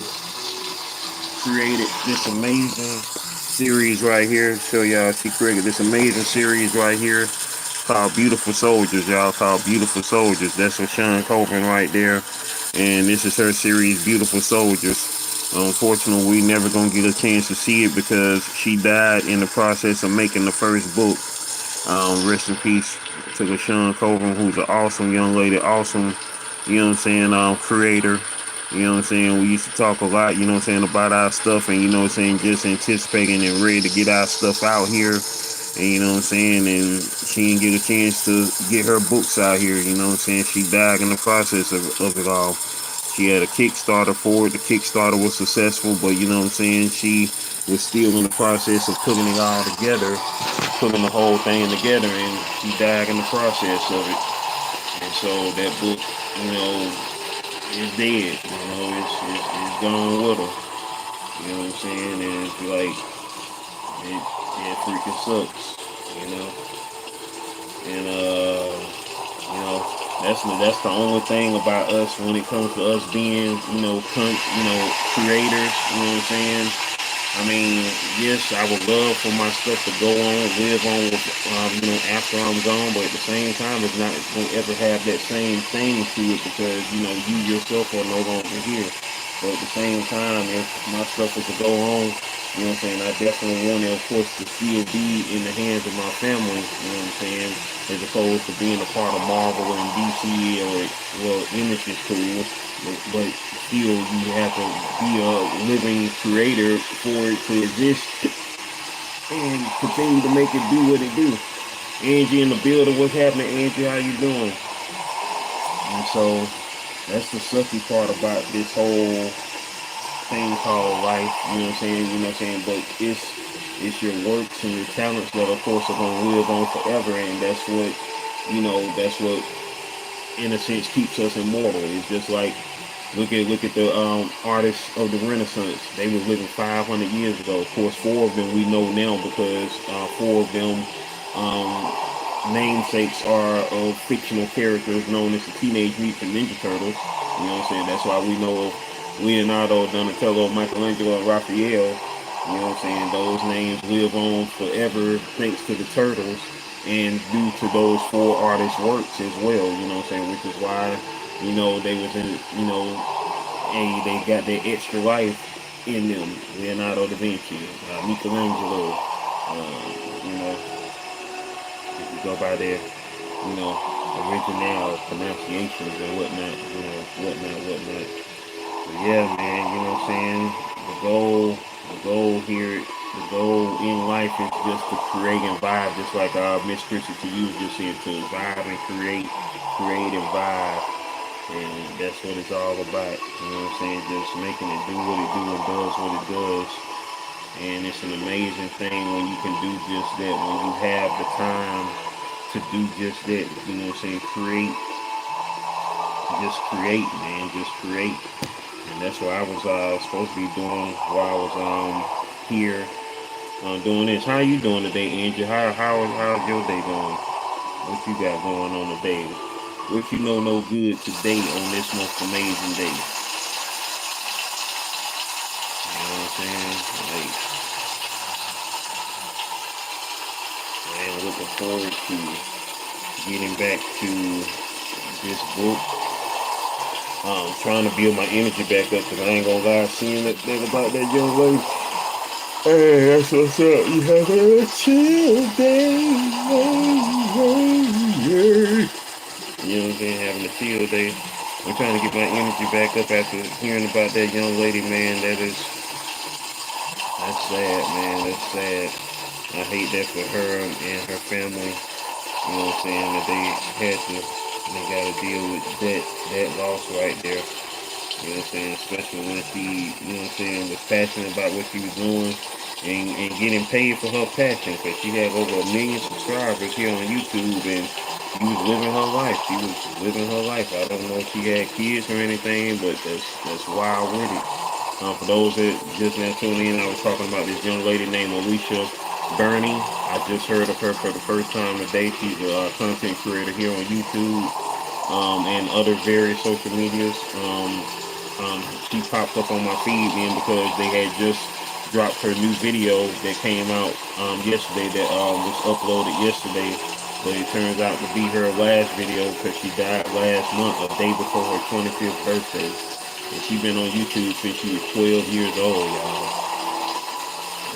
created this amazing series right here. Show y'all, she created this amazing series right here called Beautiful Soldiers, y'all. Called Beautiful Soldiers. That's what Sean Colvin right there. And this is her series, Beautiful Soldiers. Unfortunately, we never gonna get a chance to see it because she died in the process of making the first book. Rest in peace to LaShawn Colvin, who's an awesome young lady, awesome, creator. You know what I'm saying? We used to talk a lot, you know what I'm saying, about our stuff and, you know what I'm saying, just anticipating and ready to get our stuff out here. And, you know what I'm saying, and she didn't get a chance to get her books out here, you know what I'm saying? She died in the process of it all. She had a Kickstarter for it. The Kickstarter was successful, but you know what I'm saying? She was still in the process of putting it all together, putting the whole thing together, and she died in the process of it. And so that book, is dead. It's gone with her. You know what I'm saying? And it's like, it freaking sucks, you know? And, that's the only thing about us when it comes to us being, creators, you know what I'm saying? I mean, yes, I would love for my stuff to go on, live on, with, after I'm gone. But at the same time, it's not going to ever have that same thing to it because you yourself are no longer here. But at the same time, if my stuff was to go on, I definitely want it, of course, to still be in the hands of my family. As opposed to being a part of Marvel and DC or Image is cool, but still you have to be a living creator for it to exist and continue to make it do what it do. Angie in the building, what's happening, Angie? How you doing? And so that's the sucky part about this whole thing called life. But it's your works and your talents that of course are gonna live on forever, and that's what in a sense keeps us immortal. It's just like look at the artists of the Renaissance. They was living 500 years ago. Of course, 4 of them we know now because 4 of them namesakes are of fictional characters known as the Teenage Mutant Ninja Turtles. That's why we know of Leonardo, Donatello, Michelangelo, and Raphael. Those names live on forever thanks to the Turtles and due to those 4 artists' works as well. Which is why they was in and they got that extra life in them. Leonardo da Vinci, Michelangelo, if you go by their original pronunciations and whatnot. But yeah, man, the goal in life is just to create and vibe, just like Miss Chrissy to you just said, to vibe and create and vibe. And that's what it's all about, just making it do what it do and does what it does. And it's an amazing thing when you can do just that, when you have the time to do just that, create, just create, man, just create. And that's what I was supposed to be doing while I was here doing this. How you doing today, Angie? How's your day going? What you got going on today? What you know no good today on this most amazing day? You know what I'm saying? Like, man, looking forward to getting back to this book. Trying to build my energy back up because I ain't gonna lie, seeing that thing about that young lady. Hey, that's what's up. You have a chill day. Hey. You know what I'm saying? Having a chill day. I'm trying to get my energy back up after hearing about that young lady, man. That's sad, man. That's sad. I hate that for her and her family. You know what I'm saying? That they gotta deal with that loss right there. You know what I'm saying? Especially when she, was passionate about what she was doing and getting paid for her passion, because she had over 1 million subscribers here on YouTube, and she was living her life. I don't know if she had kids or anything, but that's wild with it. For those that just now tuning in, I was talking about this young lady named Alysha Burney. I just heard of her for the first time today. She's a content creator here on YouTube and other various social medias. She popped up on my feed then because they had just dropped her new video that came out yesterday that was uploaded yesterday. But it turns out to be her last video because she died last month, a day before her 25th birthday. And she's been on YouTube since she was 12 years old, y'all.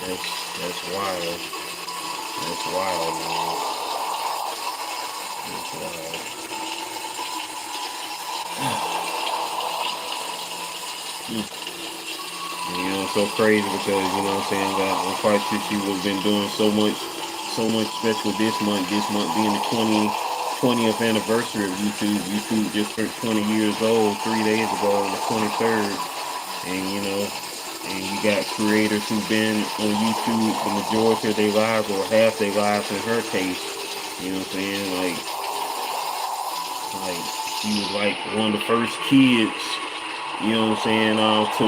That's wild. That's wild, man. That's wild. It's so crazy because, I'm quite sure she would have been doing so much special this month being the 20th anniversary of YouTube. YouTube just turned 20 years old 3 days ago on the 23rd. And you got creators who've been on YouTube the majority of their lives or half their lives in her case. You know what I'm saying? Like she was like one of the first kids, to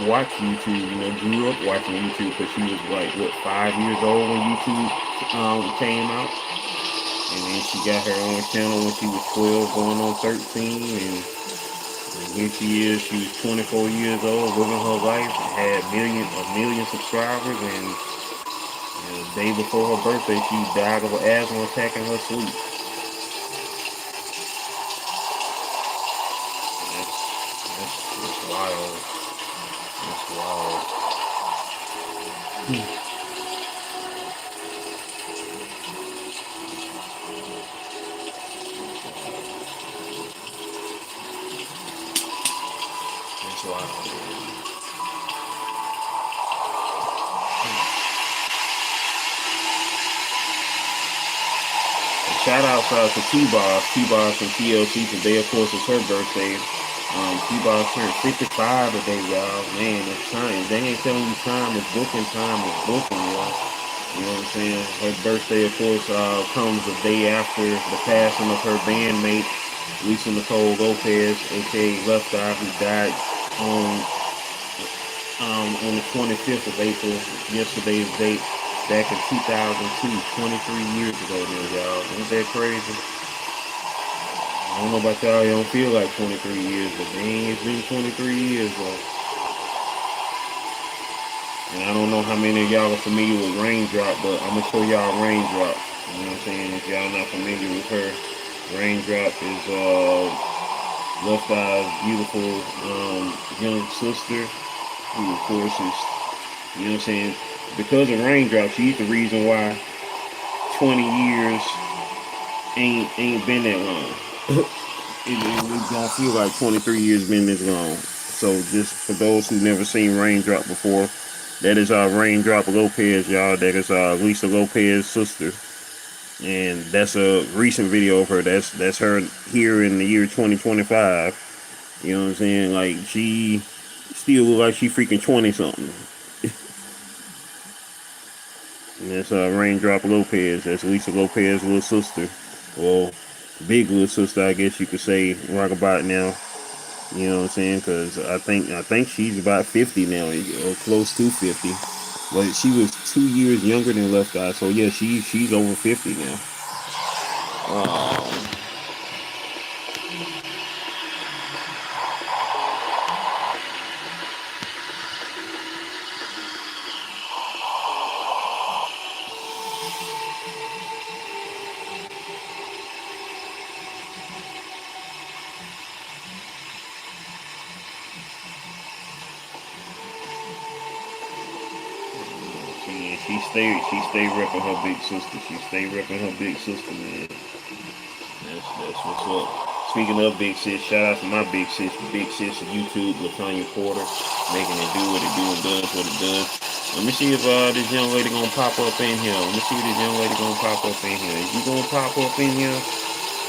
watch YouTube, grew up watching YouTube because she was like, 5 years old when YouTube came out. And then she got her own channel when she was 12 going on 13. And And here she is. She was 24 years old, living her life, had a million subscribers, and the day before her birthday, she died of an asthma attack in her sleep. That's wild. That's wild. That's wild. Shout out to T-Boss. T-Boss from TLC today, of course, it's her birthday. T-Boss turned 55 today, y'all. Man, it's time. They ain't telling you time. It's booking time. It's booking, y'all. You know what I'm saying? Her birthday, of course, comes a day after the passing of her bandmate, Lisa Nicole Lopez, aka Left Eye, who died on the 25th of April, yesterday's date, back in 2002, 23 years ago now, y'all. Ain't that crazy? I don't know about y'all, you don't feel like 23 years, but dang, it's been 23 years, though. And I don't know how many of y'all are familiar with Raindrop, but I'm going to show y'all Raindrop. You know what I'm saying? If y'all not familiar with her, Raindrop is Left Eye's beautiful young sister, who of course is, you know what I'm saying, because of Raindrop, she's the reason why 20 years ain't been that long. It don't feel like 23 years been this long. So just for those who never seen Raindrop before, that is Raindrop Lopez, y'all. That is Lisa Lopez's sister, and that's a recent video of her. That's her here in the year 2025. You know what I'm saying? Like, she still look like she freaking 20 something. And that's Raindrop Lopez. That's Lisa Lopez's little sister. Well, big little sister, I guess you could say, rock about now. You know what I'm saying? Because I think she's about 50 now, or close to 50. But she was 2 years younger than Left Eye, so yeah, she's over 50 now. She stay repping her big sister. She stay repping her big sister, man. That's what's up. Speaking of big sis, shout out to my big sis of YouTube, Latanya Porter, making it do what it do and does what it does. Let me see if this young lady gonna pop up in here. Let me see if this young lady gonna pop up in here. Is you gonna pop up in here?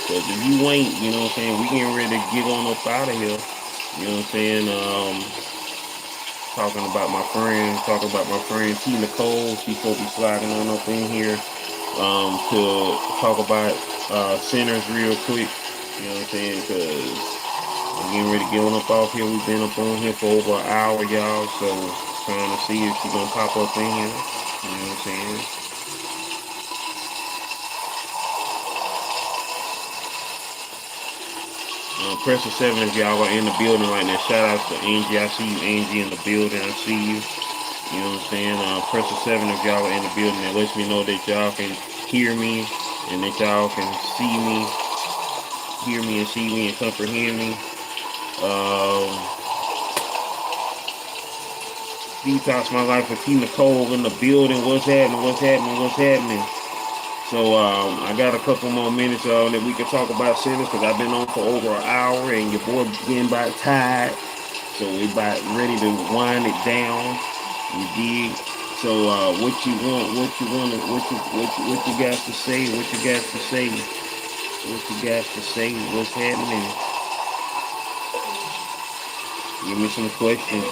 Cause if you ain't, you know what I'm saying, we getting ready to get on up out of here. You know what I'm saying? Talking about my friend T. Nicole. She's supposed to be sliding on up in here to talk about sinners real quick. You know what I'm saying? Because I'm getting ready to get on up off here. We've been up on here for over an hour, y'all. So trying to see if she's gonna pop up in here. You know what I'm saying? Press the 7 if y'all are in the building right now. Shout out to Angie. I see you, Angie, in the building. I see you. You know what I'm saying? Press the 7 if y'all are in the building. That lets me know that y'all can hear me and that y'all can see me, hear me and see me and comprehend me. Detox My Life with T. Nicole in the building. What's happening? So I got a couple more minutes that we can talk about sinners, because I've been on for over an hour and your boy getting about tired. So we about ready to wind it down. You dig? So what you got to say? What's happening? Give me some questions.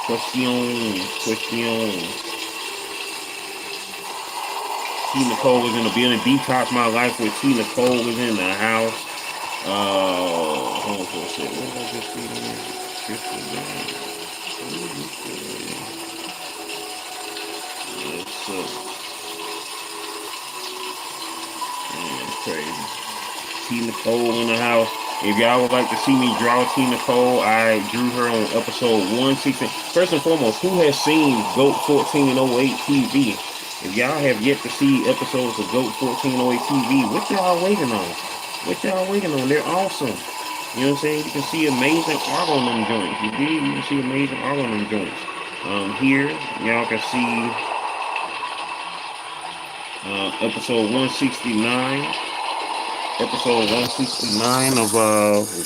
Questions. T. Nicole was in the building. Detox My Life with T. Nicole was in the house. Hold on for a second. What did I just see there? What's up? Man, it's crazy. T. Nicole in the house. If y'all would like to see me draw Tina Cole, I drew her on episode 116. First and foremost, who has seen GOAT 1408 TV? If y'all have yet to see episodes of GOAT 1408 TV, what y'all waiting on? What y'all waiting on? They're awesome. You know what I'm saying? You can see amazing art on them joints. You did? You can see amazing art on them joints. Here, y'all can see episode 169. Episode 169 of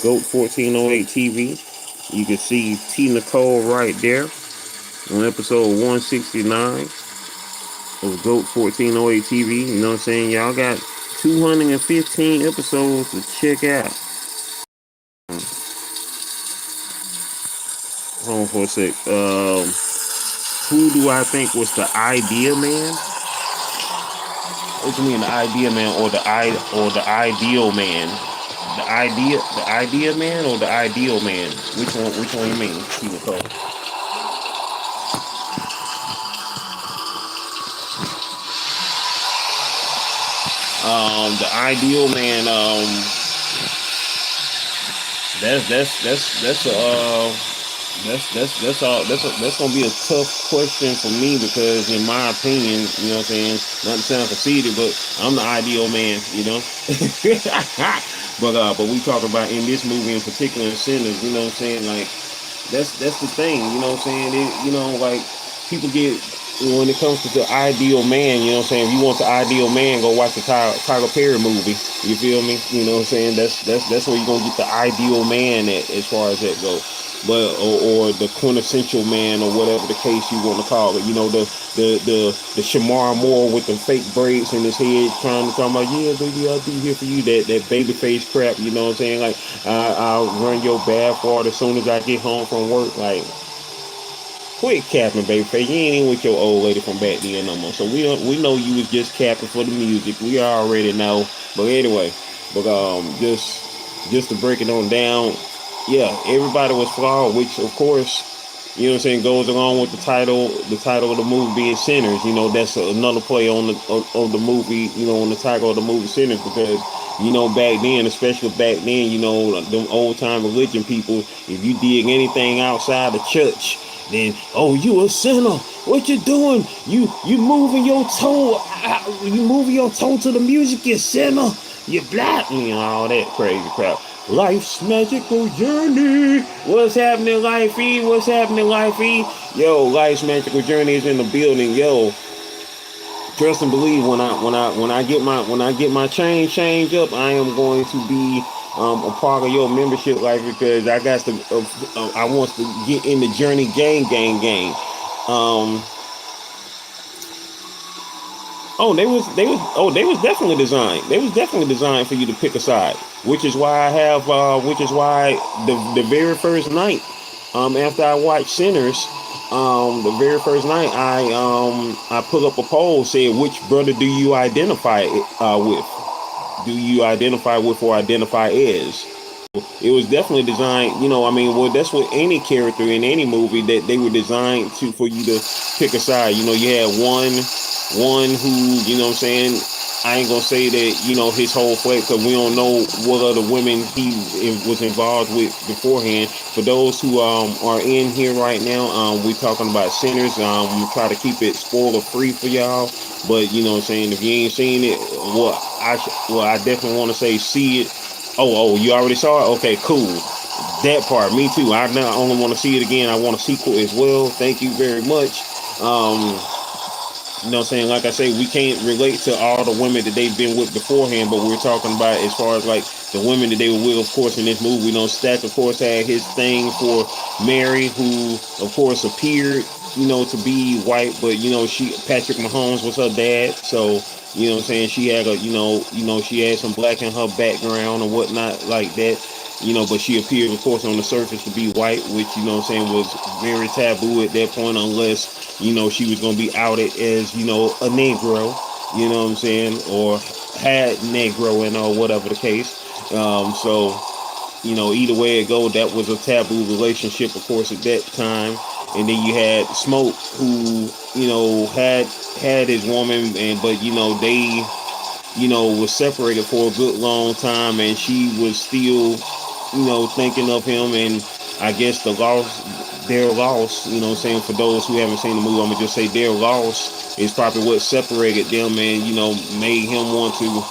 GOAT 1408 TV. You can see T. Nicole right there on episode 169 of GOAT 1408 TV. You know what I'm saying? Y'all got 215 episodes to check out. Hold on for a sec. Who do I think was the idea man? What do you mean the idea man or the ideal man? The idea man or the ideal man? Which one you mean, T. Nicole? The ideal man, that's gonna be a tough question for me because in my opinion, you know what I'm saying, not to sound conceited, but I'm the ideal man, you know. but we talk about in this movie in particular in Sinners, you know what I'm saying, like that's the thing, you know what I'm saying, like people get, when it comes to the ideal man, you know what I'm saying, if you want the ideal man, go watch the Tyler Perry movie, you feel me, you know what I'm saying, that's where you're gonna get the ideal man at, as far as that goes. But or the quintessential man or whatever the case you want to call it, you know, the Shamar Moore with the fake braids in his head trying to talk about, yeah baby, I'll be here for you, that baby face crap, you know what I'm saying, like I'll run your bath water as soon as I get home from work, like quit capping, baby face. You ain't even with your old lady from back then no more. So we know you was just capping for the music. We already know. But anyway, just to break it on down, yeah, everybody was flawed, which of course, you know what I'm saying, goes along with the title of the movie being Sinners. You know, that's another play on the movie, you know, on the title of the movie Sinners, because you know, back then, especially back then, you know, them old time religion people, if you did anything outside the church, then, oh, you a sinner. What you doing? You moving your toe. You moving your toe to the music, you sinner. You black, you know, all that crazy crap. Life's magical journey. What's happening, Lifey? What's happening, Lifey? Yo, Life's magical journey is in the building. Yo, trust and believe, when I get my change up, I am going to be a part of your membership, like, because I got to I want to get in the journey gang. They was definitely designed. They was definitely designed for you to pick a side, which is why I have the very first night, after I watched Sinners, the very first night I put up a poll, said, which brother do you identify with? Do you identify with or identify as? It was definitely designed, you know, I mean, well, that's what any character in any movie, that they were designed for you to pick a side. You know, you had one who, you know what I'm saying, I ain't gonna say that, you know, his whole flight, because we don't know what other women he was involved with beforehand. For those who are in here right now, we're talking about Sinners. We try to keep it spoiler free for y'all, but you know what I'm saying, if you ain't seen it, I definitely want to say see it. Oh, you already saw it? Okay, cool. That part, me too. I not only want to see it again, I want a sequel as well. Thank you very much. You know what I'm saying? Like I say, we can't relate to all the women that they've been with beforehand, but we're talking about as far as like the women that they were with, of course, in this movie. You know, Stack, of course, had his thing for Mary, who, of course, appeared, you know, to be white, but, you know, Patrick Mahomes was her dad, so, you know what I'm saying, she had she had some black in her background or whatnot like that. You know, but she appeared, of course, on the surface to be white, which, you know what I'm saying, was very taboo at that point, unless, you know, she was going to be outed as, you know, a Negro, you know what I'm saying, or had Negro in, or whatever the case. So, you know, either way it go, that was a taboo relationship, of course, at that time. And then you had Smoke, who, you know, had his woman, but, you know, they, you know, was separated for a good long time, and she was still thinking of him, and I guess their loss, for those who haven't seen the movie, I'm gonna just say their loss is probably what separated them and, made him want to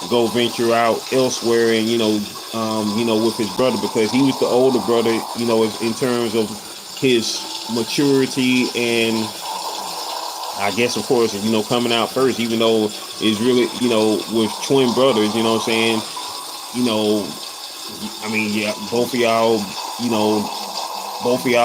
go venture out elsewhere and, with his brother, because he was the older brother, in terms of his maturity and I guess, of course, coming out first, even though it's really, with twin brothers, you know, I mean, yeah, both of y'all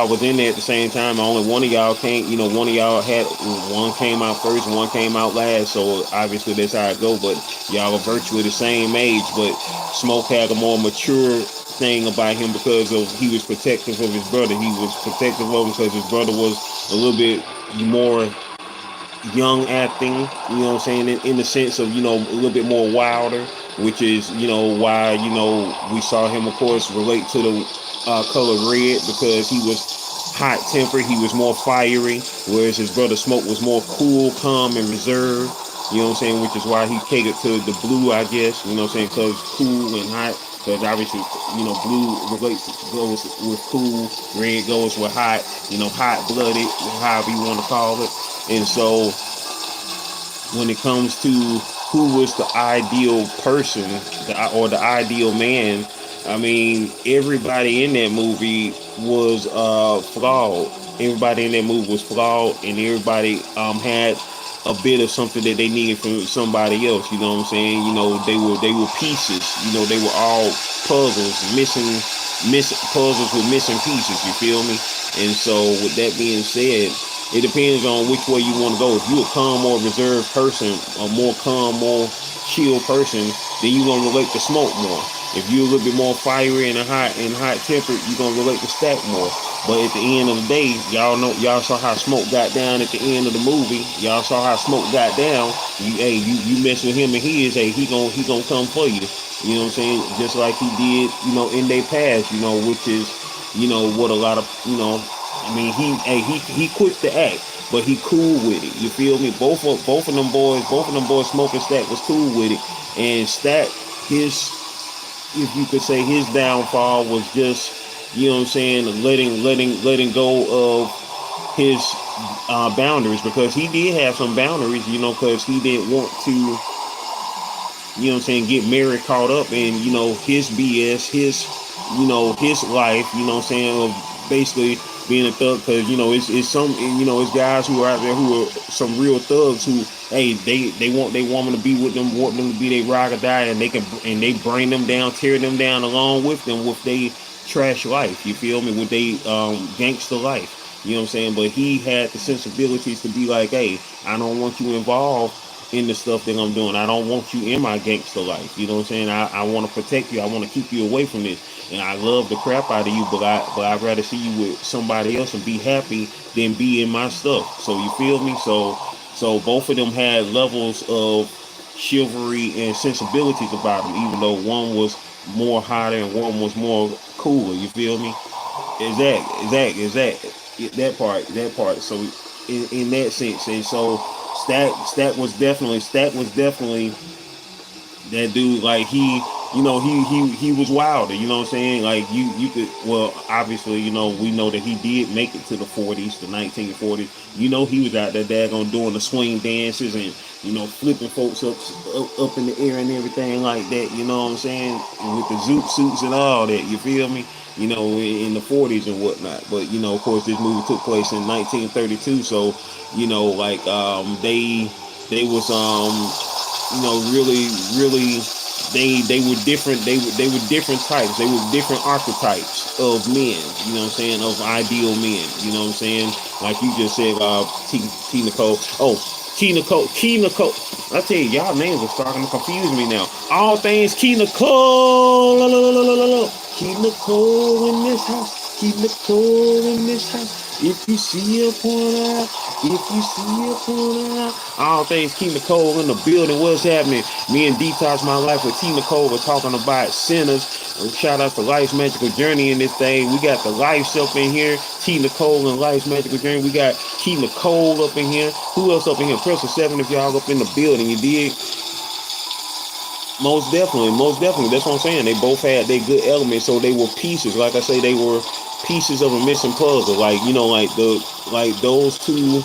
was in there at the same time. Only one of y'all one came out first and one came out last. So obviously that's how it go. But y'all are virtually the same age. But Smoke had a more mature thing about him because of he was protective of his brother. He was protective of him because his brother was a little bit more young acting, in the sense of, a little bit more wilder, which is, why, we saw him, of course, relate to the color red, because he was hot tempered, he was more fiery, whereas his brother Smoke was more cool, calm, and reserved, which is why he catered to the blue, I guess, because cool and hot, because obviously, blue goes with cool, red goes with hot, hot-blooded, however you want to call it. And so when it comes to who was the ideal person or the ideal man, I mean, everybody in that movie was flawed. Everybody in that movie was flawed, and everybody had a bit of something that they needed from somebody else. You know what I'm saying? They were pieces. They were all puzzles, missing puzzles with missing pieces. You feel me? And so, with that being said, it depends on which way you want to go. If you're a calm, more reserved person, a more calm, more chill person, then you're gonna relate to Smoke more. If you're a little bit more fiery and hot tempered, you're gonna relate to Stack more. But at the end of the day, y'all saw how Smoke got down at the end of the movie. Y'all saw how Smoke got down. You mess with him and his, he gonna come for you. You know what I'm saying? Just like he did, in their past, which is, what a lot of, I mean, he quick to act, but he cool with it. You feel me? Both of them boys, Smoke and Stack was cool with it. And Stack, if you could say, his downfall was just, letting go of his boundaries, because he did have some boundaries, because he didn't want to, get Mary caught up in, his BS, his life, of basically being a thug, because it's some, it's guys who are out there who are some real thugs who, hey, they want their woman to be with them, want them to be their ride or die, and they bring them down, tear them down along with them with they trash life. You feel me? With they gangster life. You know what I'm saying? But he had the sensibilities to be like, hey, I don't want you involved in the stuff that I'm doing. I don't want you in my gangster life. You know what I'm saying? I want to protect you. I want to keep you away from this. And I love the crap out of you, but I'd rather see you with somebody else and be happy than be in my stuff. So you feel me? So both of them had levels of chivalry and sensibilities about them, even though one was more hotter and one was more cooler. You feel me? Exact. That part. So in that sense, and so Stack was definitely that dude. Like he was wilder. You know what I'm saying? Like you could, well, obviously, we know that he did make it to the 40s, the 1940s. He was out there daggone doing the swing dances and flipping folks up in the air and everything like that. You know what I'm saying? And with the zoot suits and all that. You feel me? In the 40s and whatnot. But of course, this movie took place in 1932. So they was really they were different. They were different types. They were different archetypes of men. You know what I'm saying? Of ideal men. You know what I'm saying? Like you just said, T. Nicole. Oh, T. Nicole. I tell you, y'all names are starting to confuse me now. All things T. Nicole. T. Nicole in this house. T. Nicole in this house. If you see a point out. All things T. Nicole in the building. What's happening? Me and Detox My Life with T. Nicole were talking about sinners. Shout out to Life's Magical Journey in this thing. We got the Life's up in here. T. Nicole and Life's Magical Journey. We got T. Nicole up in here. Who else up in here? Press 7 if y'all up in the building. You dig? most definitely, most definitely. That's what I'm saying. They both had their good elements, so they were pieces. Like I say, they were pieces of a missing puzzle. Like like those two,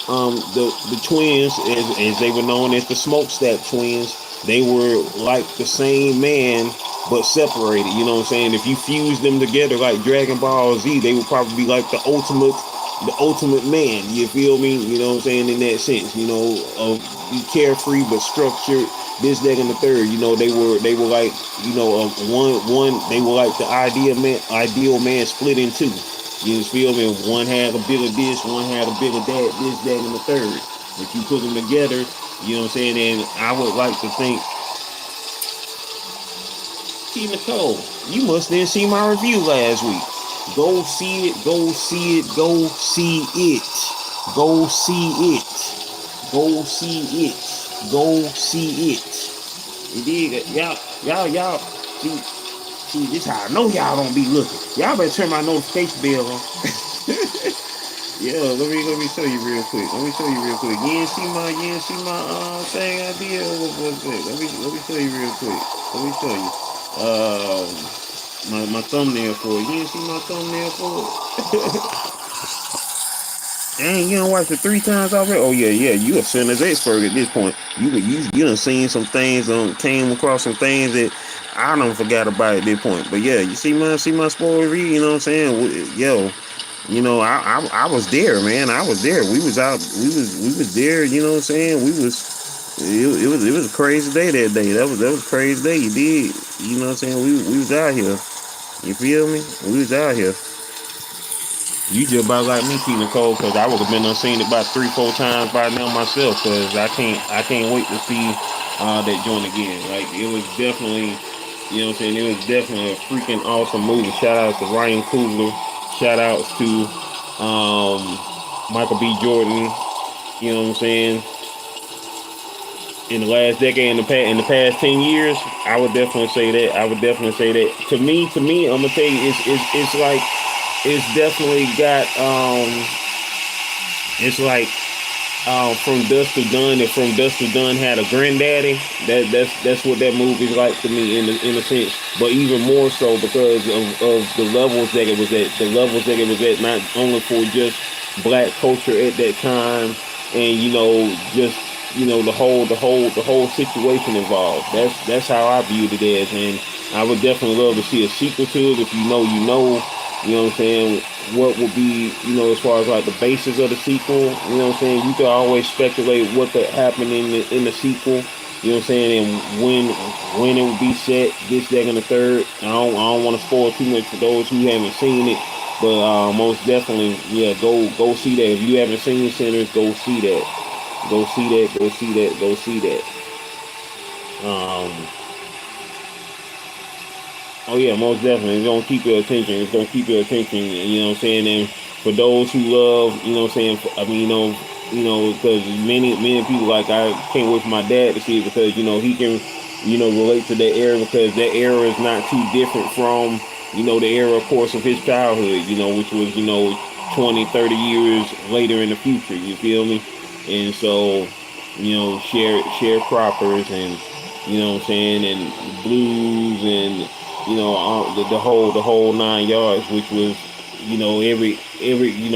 the twins, as they were known as the smokestack twins. They were like the same man, but separated. You know what I'm saying? If you fuse them together like Dragon Ball Z, they would probably be like the ultimate man. You feel me? You know what I'm saying? In that sense, be carefree but structured. This, that, and the third. They were like, one. They were like the ideal man split in two. You feel me? One had a bit of this, one had a bit of that. This, that, and the third. If you put them together, you know what I'm saying? And I would like to think, T. Nicole, you must didn't see my review last week. Go see it. Go see it. Go see it. Go see it. Go see it. Go see it. You dig? Y'all. See, this how I know y'all don't be looking. Y'all better turn my notification bell on. Yeah, let me show you real quick. You didn't see my thing I did. What's it? Let me show you real quick. Let me show you. My thumbnail for it. You didn't see my thumbnail for it? Dang, you done watched it 3 times already? Oh yeah, you a sinner's expert at this point. You done seen some things, came across some things that I done forgot about at this point. But yeah, you see my spoiler review, you know what I'm saying? Yo, I was there, man. I was there. We was out. We was there. You know what I'm saying? It was a crazy day that day. That was a crazy day. You did. You know what I'm saying? We was out here. You feel me? We was out here. You just about like me, T. Nicole, because I would have been unseen it about 3-4 times by now myself. Because I can't wait to see that joint again. Like it was definitely, you know what I'm saying? It was definitely a freaking awesome movie. Shout out to Ryan Coogler. Shout outs to Michael B. Jordan. You know what I'm saying? In the last decade, in the past 10 years, I would definitely say that. To me, I'm gonna tell you, it's like. It's definitely got it's like From Dusk to Dawn. If From Dusk to Dawn had a granddaddy, that's what that movie's like to me in a sense. But even more so because of the levels that it was at. The levels that it was at, not only for just black culture at that time, and just the whole situation involved. That's how I viewed it as, and I would definitely love to see a sequel to it. If you know, you know. You know what I'm saying? What would be, as far as like the basis of the sequel, you know what I'm saying? You could always speculate what could happen in the sequel, you know what I'm saying? And when it would be set, this, that, and the third. I don't want to spoil too much for those who haven't seen it, but most definitely, yeah, go see that. If you haven't seen Sinners, go see that. Go see that. Go see that. Go see that. Oh yeah, most definitely. It's gonna keep your attention. You know what I'm saying? And for those who love, you know what I'm saying? I mean, because many people, like, I can't wait for my dad to see it because he can, relate to that era, because that era is not too different from the era, of course, of his childhood. Which was 20, 30 years later in the future. You feel me? And so sharecroppers and what I'm saying, and blues and the whole 9 yards, which was every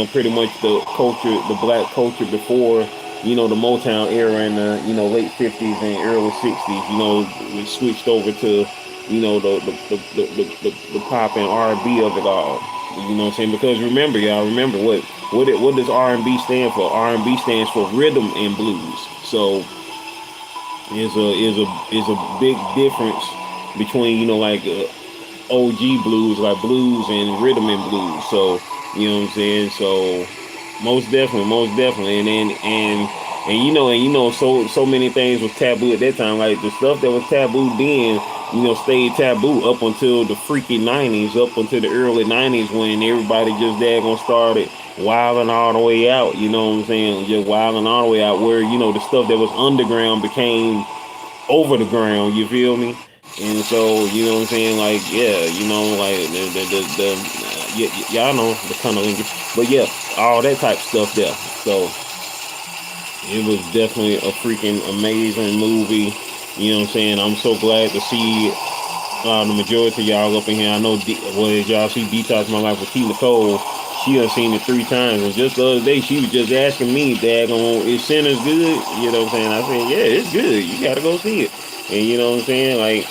pretty much the culture, the black culture before the Motown era in the late 50s and early 60s. We switched over to the pop and R&B of it all. You know what I'm saying? Because remember what does R&B stand for? R&B stands for rhythm and blues. So is a big difference between like OG blues, like blues and rhythm and blues. So what I'm saying. So most definitely, and so many things was taboo at that time. Like the stuff that was taboo then, stayed taboo up until the freaking 90s, up until the early 90s, when everybody just daggone started wilding all the way out. You know what I'm saying? Just wilding all the way out, where the stuff that was underground became over the ground. You feel me? And so what I'm saying, like, yeah, like y'all know the kind of language, but yeah, all that type of stuff there. So it was definitely a freaking amazing movie. You know what I'm saying? I'm so glad to see the majority of y'all up in here. I know, y'all see Detox My Life with T. Nicole. She done seen it 3 times. And just the other day, she was just asking me, daggone, is Sinners good? You know what I'm saying? I said, yeah, it's good. You got to go see it. And you know what I'm saying? Like,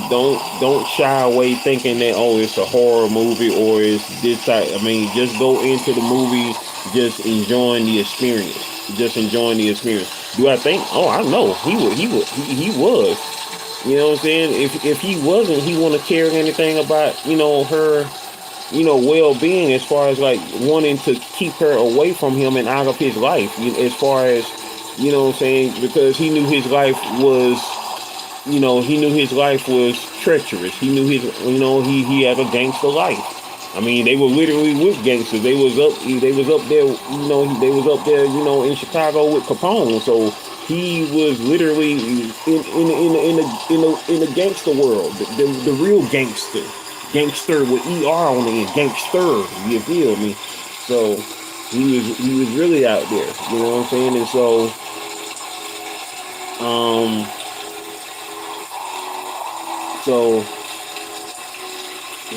don't shy away thinking that, oh, it's a horror movie or it's this type. I mean, just go into the movie just enjoying the experience. Just enjoying the experience. Do I think? Oh, I know. He was. You know what I'm saying? If he wasn't, he wouldn't care anything about, her, well being, as far as like wanting to keep her away from him and out of his life. As far as, you know what I'm saying, because he knew his life was, treacherous. He knew he had a gangster life. I mean, they were literally with gangsters. They was up there, in Chicago with Capone. So he was literally in the gangster world, the real gangster with ER on the end, gangster. You feel me? So he was really out there. You know what I'm saying? And so,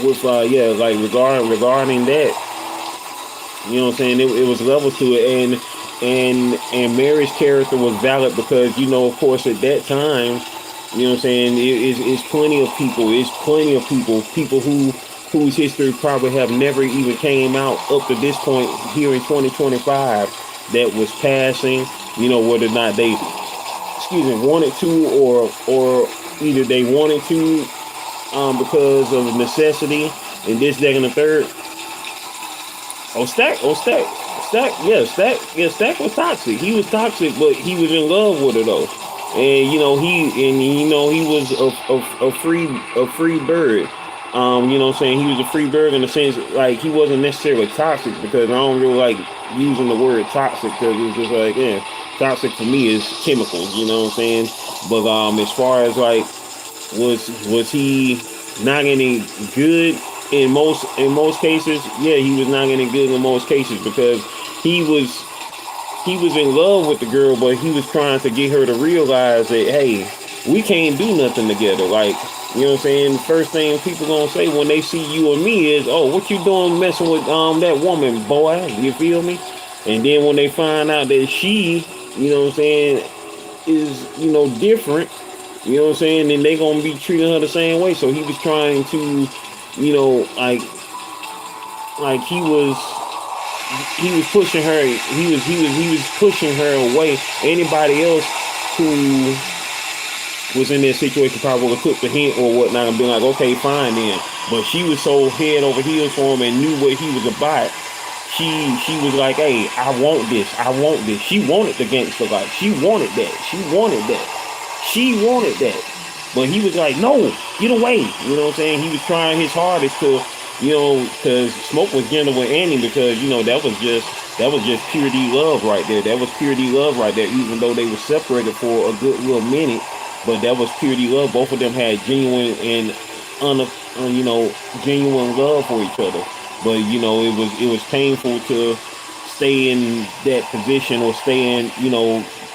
with like regarding that, you know what I'm saying, it was levels to it, and Mary's character was valid because, of course, at that time, you know what I'm saying, it's plenty of people whose history probably have never even came out up to this point here in 2025 that was passing, whether or not they wanted to, or either they wanted to because of necessity, and this, that, and the third. Stack was toxic. He was toxic, but he was in love with her though, and he was a free bird. You know what I'm saying? He was a free bird in the sense, like, he wasn't necessarily toxic, because I don't really like using the word toxic, because it's just like, yeah, toxic for me is chemicals. You know what I'm saying? But as far as like, was he not any good in most cases? Yeah, he was not any good in most cases, because he was in love with the girl, but he was trying to get her to realize that, hey, we can't do nothing together. Like, you know what I'm saying? The first thing people gonna say when they see you and me is, oh, what you doing messing with that woman, boy? You feel me? And then when they find out that she, you know what I'm saying, is, different, you know what I'm saying, then they gonna be treating her the same way. So he was trying to, like he was pushing her. He was pushing her away. Anybody else who was in that situation probably would have took the hint or whatnot and been like, okay, fine then. But she was so head over heels for him and knew what he was about. She was like, hey, I want this. She wanted the gangster life. She wanted that. But he was like, no, get away. You know what I'm saying? He was trying his hardest to, because Smoke was gentle with Annie, because, that was just pure D love right there. That was pure D love right there, even though they were separated for a good little minute. But that was pure D love. Both of them had genuine and genuine love for each other. But it was painful to stay in that position, or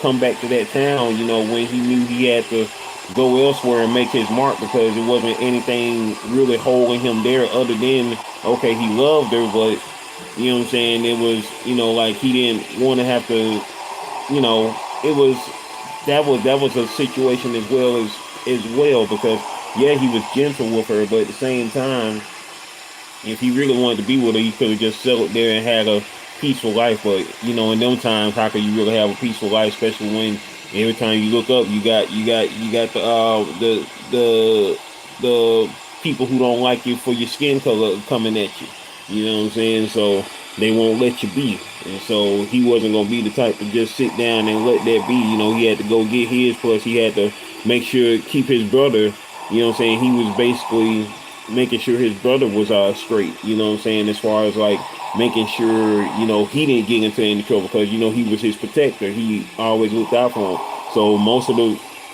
come back to that town, when he knew he had to go elsewhere and make his mark, because it wasn't anything really holding him there other than, okay, he loved her, but you know what I'm saying, it was, like, he didn't want to have to, it was, that was a situation as well, because yeah, he was gentle with her, but at the same time, if he really wanted to be with her, he could have just settled there and had a peaceful life. But in them times, how can you really have a peaceful life, especially when every time you look up, you got the people who don't like you for your skin color coming at you. You know what I'm saying? So they won't let you be. And so he wasn't gonna be the type to just sit down and let that be. He had to go get his. Plus, he had to make sure keep his brother. You know what I'm saying? He was basically making sure his brother was straight. You know what I'm saying? As far as like making sure, he didn't get into any trouble, because, he was his protector. He always looked out for him. So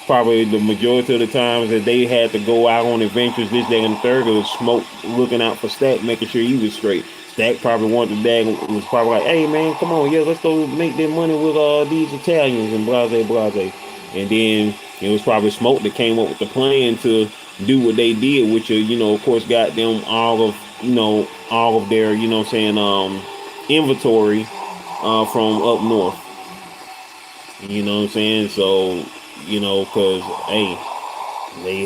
probably the majority of the times that they had to go out on adventures, this, that, and the third, was Smoke looking out for Stack, making sure he was straight. Stack probably wanted the dad, was probably like, hey man, come on, yeah, let's go make that money with these Italians and blase. And then It was probably Smoke that came up with the plan to do what they did, which, of course, got them all of their, inventory from up north. You know what I'm saying? So, cause hey,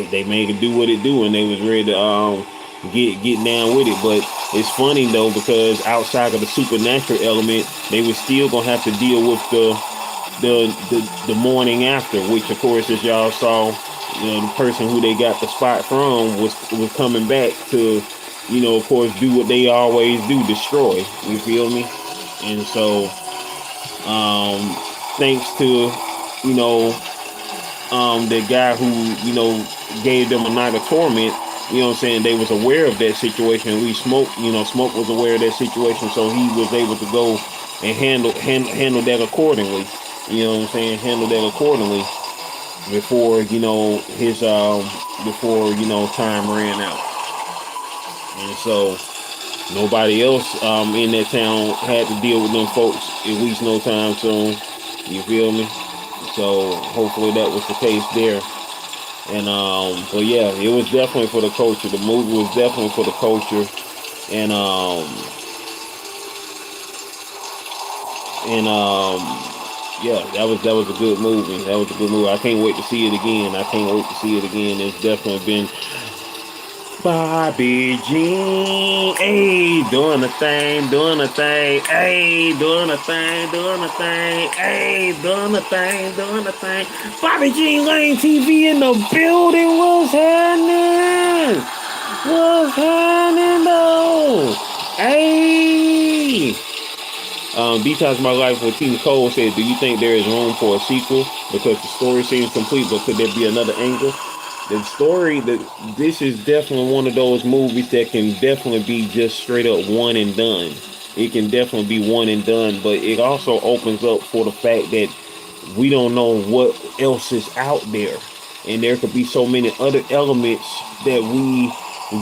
they made it do what it do, and they was ready to get down with it. But it's funny though, because outside of the supernatural element, they was still gonna have to deal with the morning after, which of course, as y'all saw, the person who they got the spot from was coming back to, of course, do what they always do, destroy. You feel me? And so, thanks to, the guy who, gave them a night of torment, they was aware of that situation. At least Smoke was aware of that situation, so he was able to go and handle that accordingly. Handle that accordingly before, his before, time ran out. And so nobody else in that town had to deal with them folks, at least no time soon. You feel me? So hopefully that was the case there. And but yeah, it was definitely for the culture. The movie was definitely for the culture. And yeah, that was a good movie. That was a good movie. I can't wait to see it again. It's definitely been Bobby Jean, hey, doing the thing, hey, doing the thing, hey, doing the thing. Bobby Jean Lane TV in the building. What's happening? Though? Hey. Detox My Life with Tina Cole said, do you think there is room for a sequel? Because the story seems complete, but could there be another angle? This is definitely one of those movies that can definitely be just straight up one and done. It can definitely be one and done, but it also opens up for the fact that we don't know what else is out there. And there could be so many other elements that we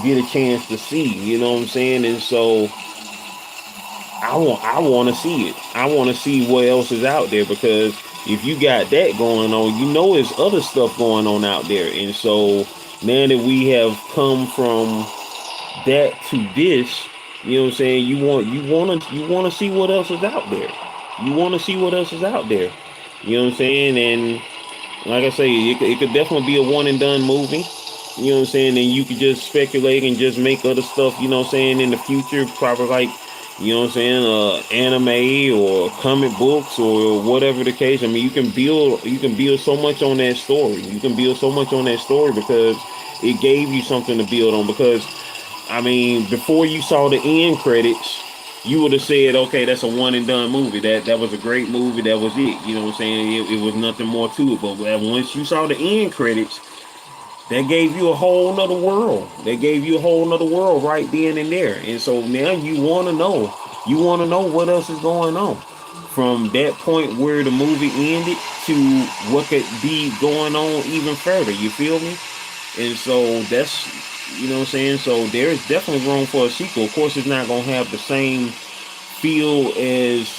get a chance to see, you know what I'm saying? And so I want to see it. I want to see what else is out there, because if you got that going on, there's other stuff going on out there. And so now that we have come from that to this, you know what I'm saying, you want to see what else is out there. You want to see what else is out there. You know what I'm saying? And like I say, it could definitely be a one and done movie. You know what I'm saying? And you could just speculate and just make other stuff, you know what I'm saying, in the future, probably like, you know what I'm saying, anime or comic books or whatever the case. I mean, you can build so much on that story. Because it gave you something to build on. Because, I mean, before you saw the end credits, you would have said, okay, that's a one and done movie. That was a great movie. That was it. You know what I'm saying? It was nothing more to it. But once you saw the end credits, that gave you a whole nother world. Right then and there. And so now you want to know. What else is going on. From that point where the movie ended to what could be going on even further. You feel me? And so that's, you know what I'm saying? So there's definitely room for a sequel. Of course, it's not going to have the same feel as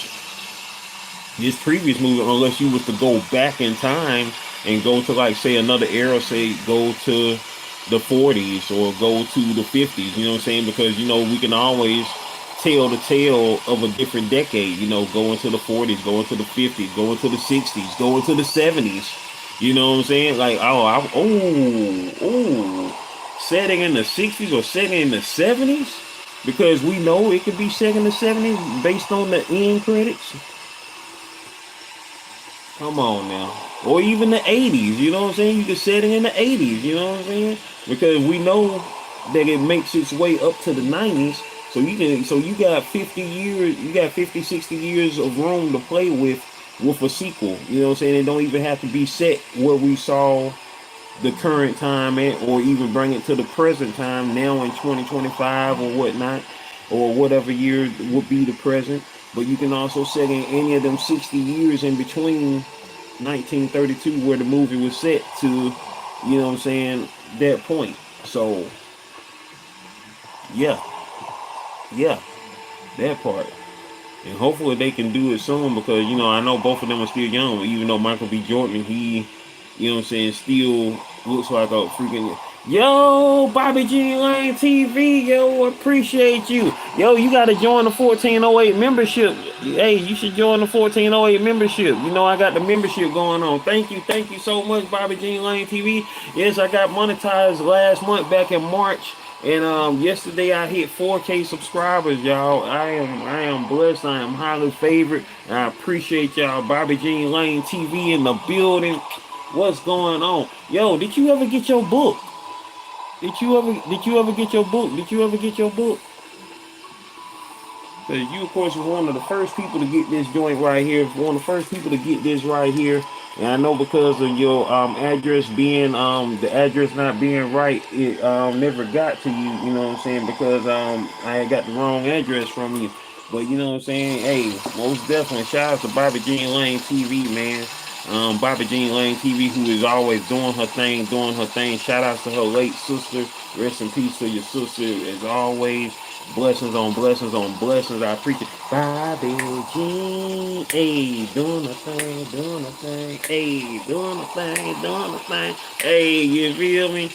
this previous movie, unless you was to go back in time and go to, like, say, another era, say go to the 40s or go to the 50s, you know what I'm saying? Because, we can always tell the tale of a different decade, go into the 40s, go into the 50s, go into the 60s, go into the 70s, you know what I'm saying? Like, setting in the 60s or setting in the 70s, because we know it could be set in the 70s based on the end credits. Come on now. Or even the 80s, you know what I'm saying? You can set it in the 80s, you know what I'm saying? Because we know that it makes its way up to the 90s. So you got 50, 60 years of room to play with a sequel. You know what I'm saying? It don't even have to be set where we saw the current time at, or even bring it to the present time now in 2025 or whatnot, or whatever year would be the present. But you can also set in any of them 60 years in between 1932, where the movie was set, to, you know what I'm saying, that point. So, yeah, that part. And hopefully they can do it soon, because, I know both of them are still young. Even though Michael B. Jordan, he You know what I'm saying? Still looks like a freaking. Yo, Bobby G Lane TV, yo, appreciate you. Yo, you gotta join the 1408 membership. Hey, you should join the 1408 membership. You know, I got the membership going on. Thank you so much, Bobby G Lane TV. Yes, I got monetized last month back in March. And yesterday I hit 4K subscribers, y'all. I am blessed. I am highly favored. I appreciate y'all. Bobby G Lane TV in the building. What's going on? Yo, did you ever get your book? Did you ever get your book? Did you ever get your book? Because you, of course, was one of the first people to get this joint right here. One of the first people to get this right here. And I know because of your address being the address not being right, it never got to you. You know what I'm saying? Because I had got the wrong address from you. But you know what I'm saying? Hey, most definitely, shout out to Bobby Jean Lane TV, man. Bobby Jean Lane TV, who is always doing her thing, doing her thing. Shout outs to her late sister. Rest in peace to your sister, as always. Blessings on blessings on blessings. I appreciate Bobby Jean. Hey, doing the thing, doing the thing. Hey, doing the thing, doing the thing. Hey, you feel me?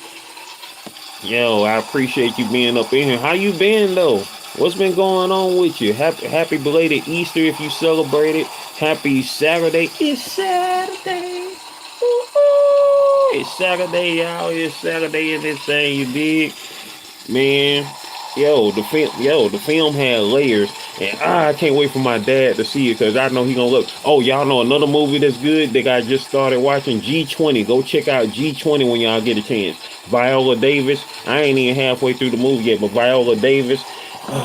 Yo, I appreciate you being up in here. How you been though? What's been going on with you? Happy belated Easter if you celebrate it. Happy Saturday. It's Saturday. Woo-hoo. It's Saturday, y'all. It's Saturday in this thing, you dig? Man, the film had layers, and I can't wait for my dad to see it because I know he gonna look. Oh, y'all know another movie that's good that I just started watching, G20. Go check out G20 when y'all get a chance. Viola Davis. I ain't even halfway through the movie yet, but Viola Davis.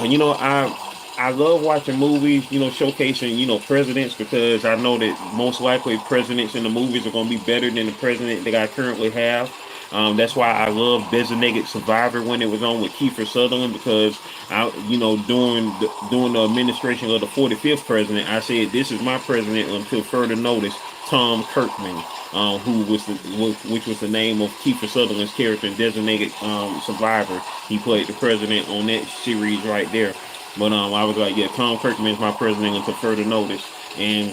You know, I love watching movies, you know, showcasing, you know, presidents, because I know that most likely presidents in the movies are going to be better than the president that I currently have. That's why I love Designated Survivor when it was on with Kiefer Sutherland, because you know, during the administration of the 45th president, I said this is my president until further notice. Tom Kirkman, which was the name of Kiefer Sutherland's character in Designated Survivor. He played the president on that series right there. But I was like, yeah, Tom Kirkman is my president until further notice. And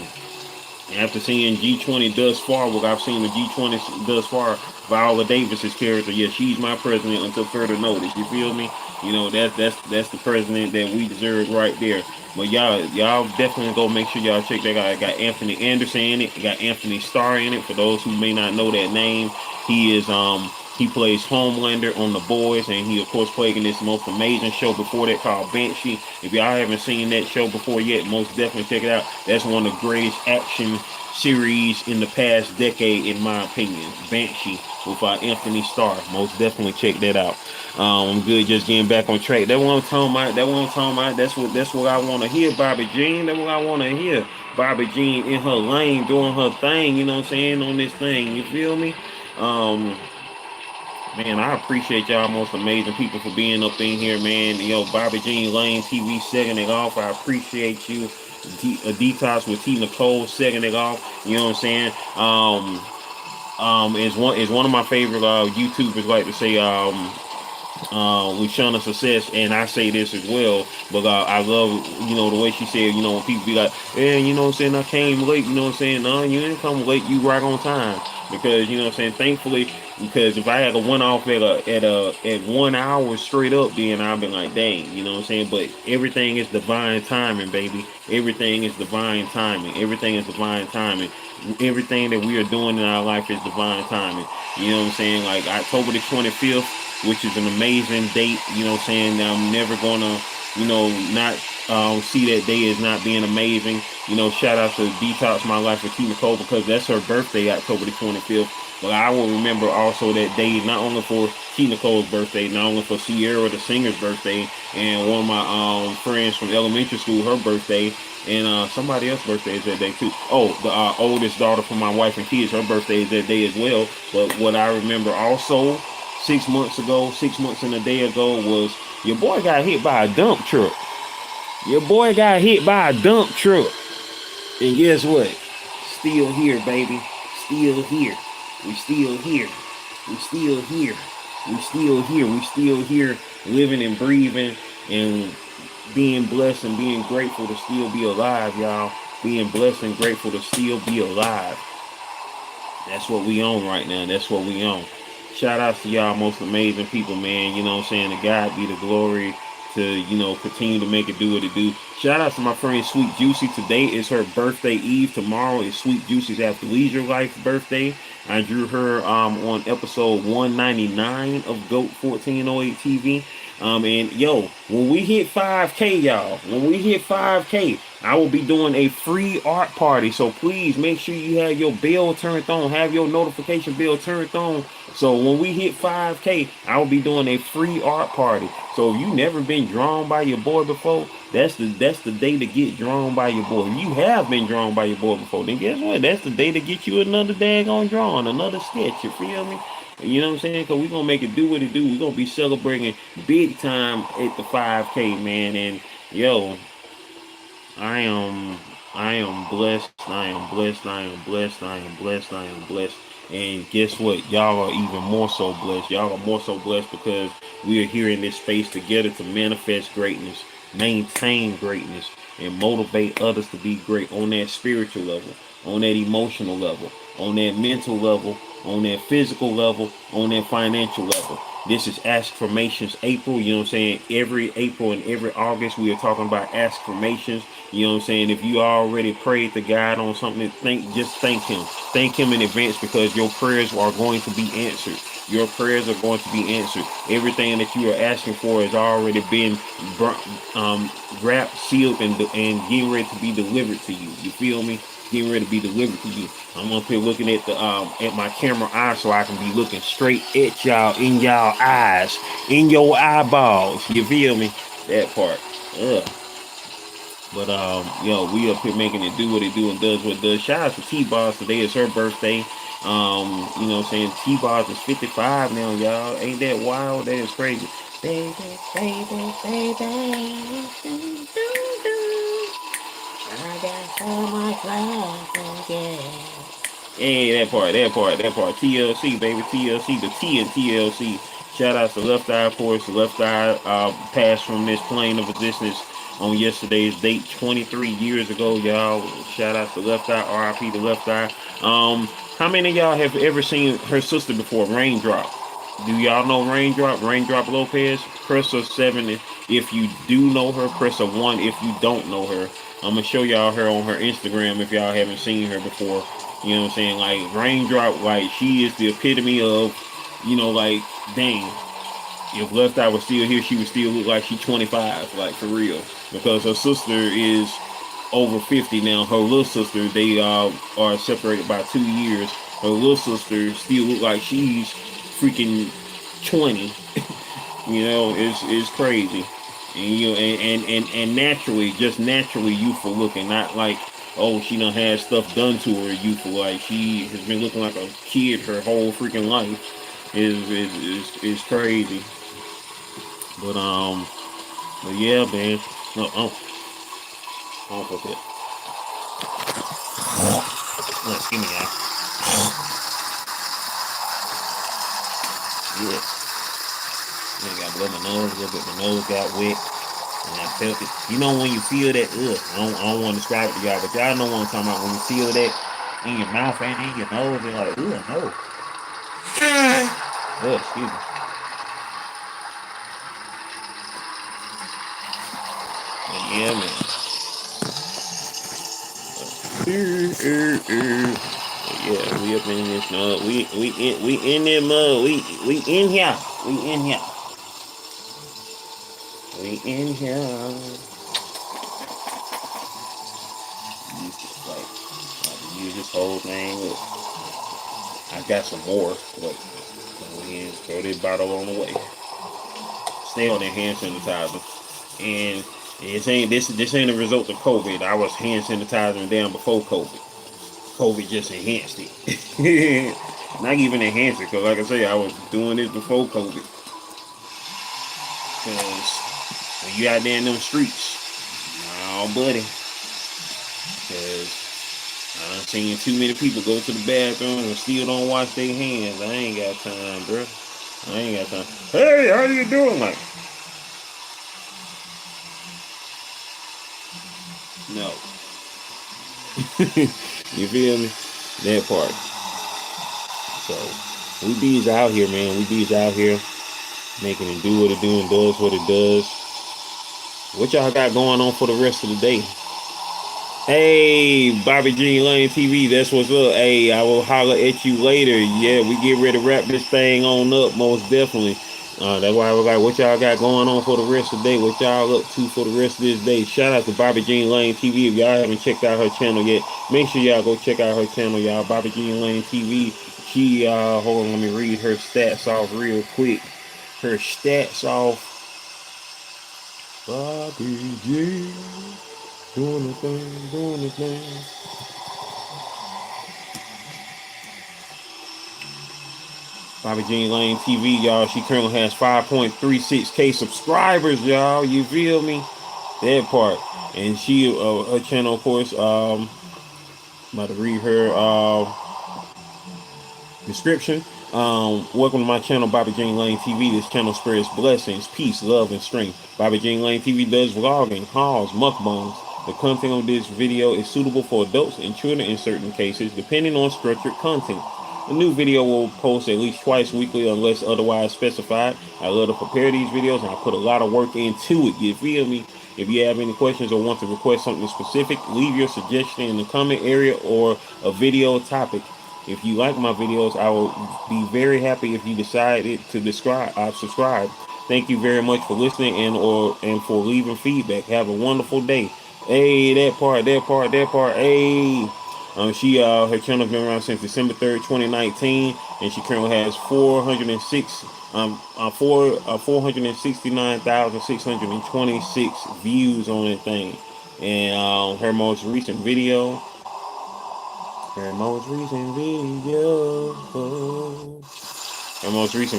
after seeing G20 thus far, what I've seen with G20 thus far, Viola Davis's character, yeah, she's my president until further notice. You feel me? You know, that's the president that we deserve right there. But y'all definitely go make sure y'all check that out. It got Anthony Anderson in it. It got Anthony Starr in it. For those who may not know that name, he plays Homelander on The Boys, and he of course played in this most amazing show before that called Banshee. If y'all haven't seen that show before yet, most definitely check it out. That's one of the greatest action series in the past decade, in my opinion. Banshee with Anthony Starr. Most definitely check that out. I'm good just getting back on track. That what I'm talking about. That's what I want to hear, Bobby Jean. That's what I want to hear. Bobby Jean in her lane doing her thing, you know what I'm saying, on this thing. You feel me? Man, I appreciate y'all most amazing people for being up in here, man. Yo, Bobby Jean Lane TV setting it off. I appreciate you. A Detox with T. Nicole setting it off. You know what I'm saying? Is one of my favorite YouTubers like to say with Shauna Success, and I say this as well, but I love, you know, the way she said, you know, when people be like, yeah, you know what I'm saying, I came late, you know what I'm saying, no, you didn't come late, you right on time, because, you know what I'm saying, thankfully, because if I had a one off at 1 hour straight up, then I've been like, dang, you know what I'm saying, but everything is divine timing, baby, everything is divine timing, everything is divine timing. Everything that we are doing in our life is divine timing. You know what I'm saying? Like October the 25th, which is an amazing date. You know what I'm saying? I'm never gonna, you know, not see that day as not being amazing. You know, shout out to Detox My Life with T. Nicole, because that's her birthday, October the 25th. But I will remember also that day, not only for T. Nicole's birthday, not only for Sierra the singer's birthday, and one of my friends from elementary school, her birthday, and somebody else's birthday is that day too. Oh, the oldest daughter from my wife and kids, her birthday is that day as well. But what I remember also 6 months and a day ago, was your boy got hit by a dump truck. Your boy got hit by a dump truck. And guess what? Still here, baby. Still here. We still here. We still here. We still here. We still here, living and breathing and being blessed and being grateful to still be alive, y'all. Being blessed and grateful to still be alive. That's what we on right now. That's what we on. Shout outs to y'all most amazing people, man. You know what I'm saying? To God be the glory to, continue to make it do what it do. Shout out to my friend Sweet Juicy. Today is her birthday eve. Tomorrow is Sweet Juicy's After Leisure Life birthday. I drew her on episode 199 of GOAT 1408 TV. And yo, when we hit 5K, y'all, when we hit 5K, I will be doing a free art party. So please make sure you have your bell turned on, have your notification bell turned on. So when we hit 5K, I will be doing a free art party. So if you never been drawn by your boy before, that's the day to get drawn by your boy. If you have been drawn by your boy before, then guess what? That's the day to get you another daggone drawing, another sketch. You feel me? You know what I'm saying? Because we're going to make it do what it do. We're going to be celebrating big time at the 5K, man. And, yo, I am blessed. I am blessed. I am blessed. I am blessed. I am blessed. And guess what? Y'all are even more so blessed. Y'all are more so blessed because we are here in this space together to manifest greatness, maintain greatness, and motivate others to be great on that spiritual level, on that emotional level, on that mental level, on that physical level, on that financial level. This is Affirmations April. You know what I'm saying? Every April and every August, we are talking about affirmations. You know what I'm saying? If you already prayed to God on something, just thank Him. Thank Him in advance because your prayers are going to be answered. Your prayers are going to be answered. Everything that you are asking for has already been wrapped, sealed, and getting ready to be delivered to you. You feel me? Getting ready to be delivered to you. I'm up here looking at the at my camera eye so I can be looking straight at y'all, in y'all eyes, in your eyeballs. You feel me? That part. Ugh. But yo, we up here making it do what it do and does what it does. Shout out to T-Boss. Today is her birthday. You know what I'm saying? T-Boss is 55 now, y'all. Ain't that wild? That is crazy. Baby, baby, baby. I got so much love for you. Hey, that part. TLC, baby, TLC, the T in TLC. Shout out to Left Eye, of course. Left Eye passed from this plane of existence on yesterday's date, 23 years ago, y'all. Shout out to Left Eye, RIP to Left Eye. How many of y'all have ever seen her sister before, Raindrop? Do y'all know Raindrop? Raindrop Lopez? Press a 7 if you do know her. Press a 1 if you don't know her. I'm gonna show y'all her on her Instagram if y'all haven't seen her before. You know what I'm saying? Like Raindrop, like she is the epitome of, like, dang. If Left Eye was still here, she would still look like she's 25, like for real. Because her sister is over 50 now. Her little sister, they are separated by 2 years. Her little sister still look like she's freaking 20. It's crazy. And naturally, just naturally youthful looking, not like, oh, she done had stuff done to her youthful. Like she has been looking like a kid her whole freaking life. Is crazy. But yeah, man. No, I don't put that. Excuse me, y'all. Yeah. I got blow my nose a little bit. My nose got wet, and I felt it. You know when you feel that? I don't want to describe it to y'all, but y'all know what I'm talking about. When you feel that in your mouth and in your nose, and like, no. Excuse me. Yeah, man. Yeah, we up in this mud. We in there mud. We in here. We in here. We in here. Use this whole thing. I got some more. But we throw this bottle on the way. Stay on that hand sanitizer. And this ain't a result of COVID. I was hand sanitizing down before COVID. COVID just enhanced it. Not even enhanced it, because like I say, I was doing this before COVID. Because when you out there in them streets, oh buddy. Because I done seen too many people go to the bathroom and still don't wash their hands. I ain't got time, bro. I ain't got time. Hey, how you doing? Like, no. You feel me? That part. So we bees out here, man. We bees out here making it do what it do and does what it does. What y'all got going on for the rest of the day? Hey, Bobby Jean Lane TV, that's what's up. Hey, I will holler at you later. Yeah, we get ready to wrap this thing on up, most definitely. That's why I was like, what y'all got going on for the rest of the day? What y'all up to for the rest of this day? Shout out to Bobby Jean Lane TV. If y'all haven't checked out her channel yet, make sure y'all go check out her channel, y'all. Bobby Jean Lane TV. She, hold on, let me read her stats off real quick. Her stats off. Bobby Jean. Doing the thing, doing the thing. Bobby Jean Lane TV, y'all. She currently has 5.36K subscribers, y'all. You feel me? That part. And she, her channel, of course, about to read her description. Welcome to my channel, Bobby Jean Lane TV. This channel spreads blessings, peace, love, and strength. Bobby Jean Lane TV does vlogging, hauls, mukbangs. The content of this video is suitable for adults and children in certain cases, depending on structured content. A new video will post at least twice weekly unless otherwise specified. I love to prepare these videos and I put a lot of work into it. You feel me? If you have any questions or want to request something specific, leave your suggestion in the comment area or a video topic. If you like my videos, I will be very happy if you decided to subscribe. Thank you very much for listening and for leaving feedback. Have a wonderful day. Hey, that part. Hey, her channel's been around since December 3rd, 2019, and she currently has 469,626 views on that thing. And her most recent video. Her most recent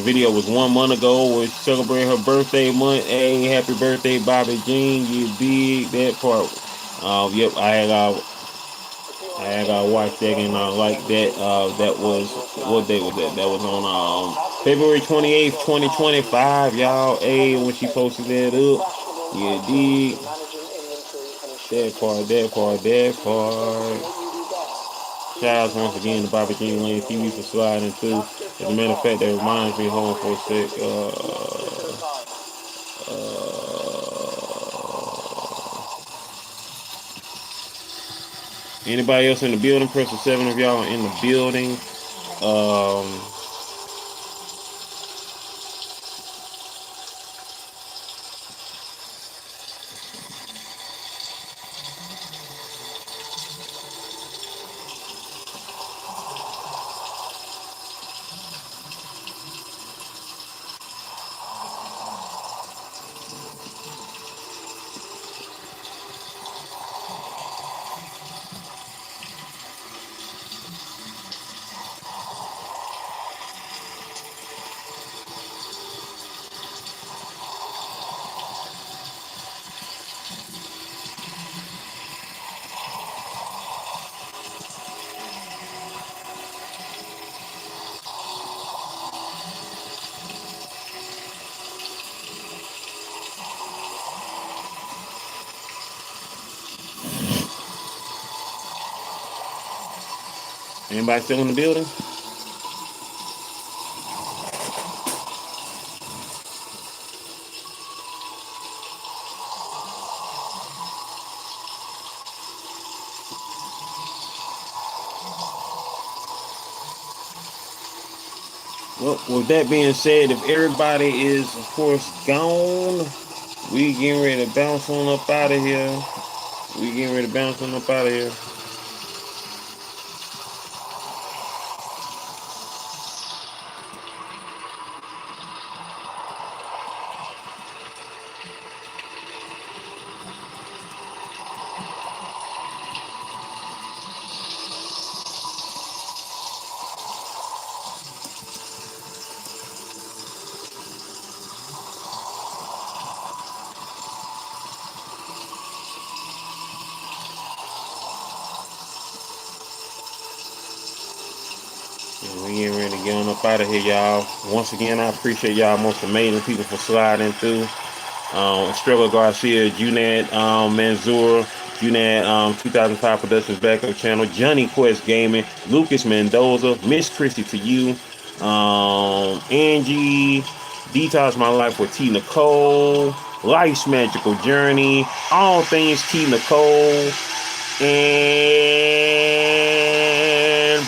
video was 1 month ago, was celebrating her birthday month. Hey, happy birthday, Bobby Jean. You big, that part. Yep, I had watched that and I like that. That was, what day was that? That was on February 28th, 2025, y'all. Hey, when she posted that up. You dig. That part. Shout out once again to Bobby Jean Lane TV for sliding through. As a matter of fact, that reminds me, hold on for a sec. Anybody else in the building? Press the 7 of y'all in the building. Anybody still in the building? Well, with that being said, if everybody is, of course, gone, we getting ready to bounce on up out of here. We getting ready to get on up out of here, y'all. Once again, I appreciate y'all most amazing people for sliding through. Estrella Garcia, Junad Manzour, Junad 2005 Productions Backup Channel, Johnny Quest Gaming, Lucas Mendoza, Miss Christie to you, Angie, Detox My Life with T. Nicole, Life's Magical Journey, All Things T. Nicole, and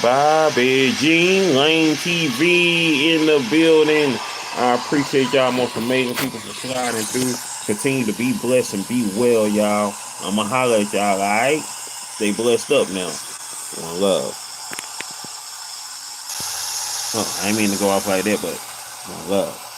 Bobby Jean Lane TV in the building. I appreciate y'all, most amazing people, for sliding through. Continue to be blessed and be well, y'all. I'ma holler at y'all, alright? Stay blessed up now. One love. Oh, I ain't mean to go off like that, but one love.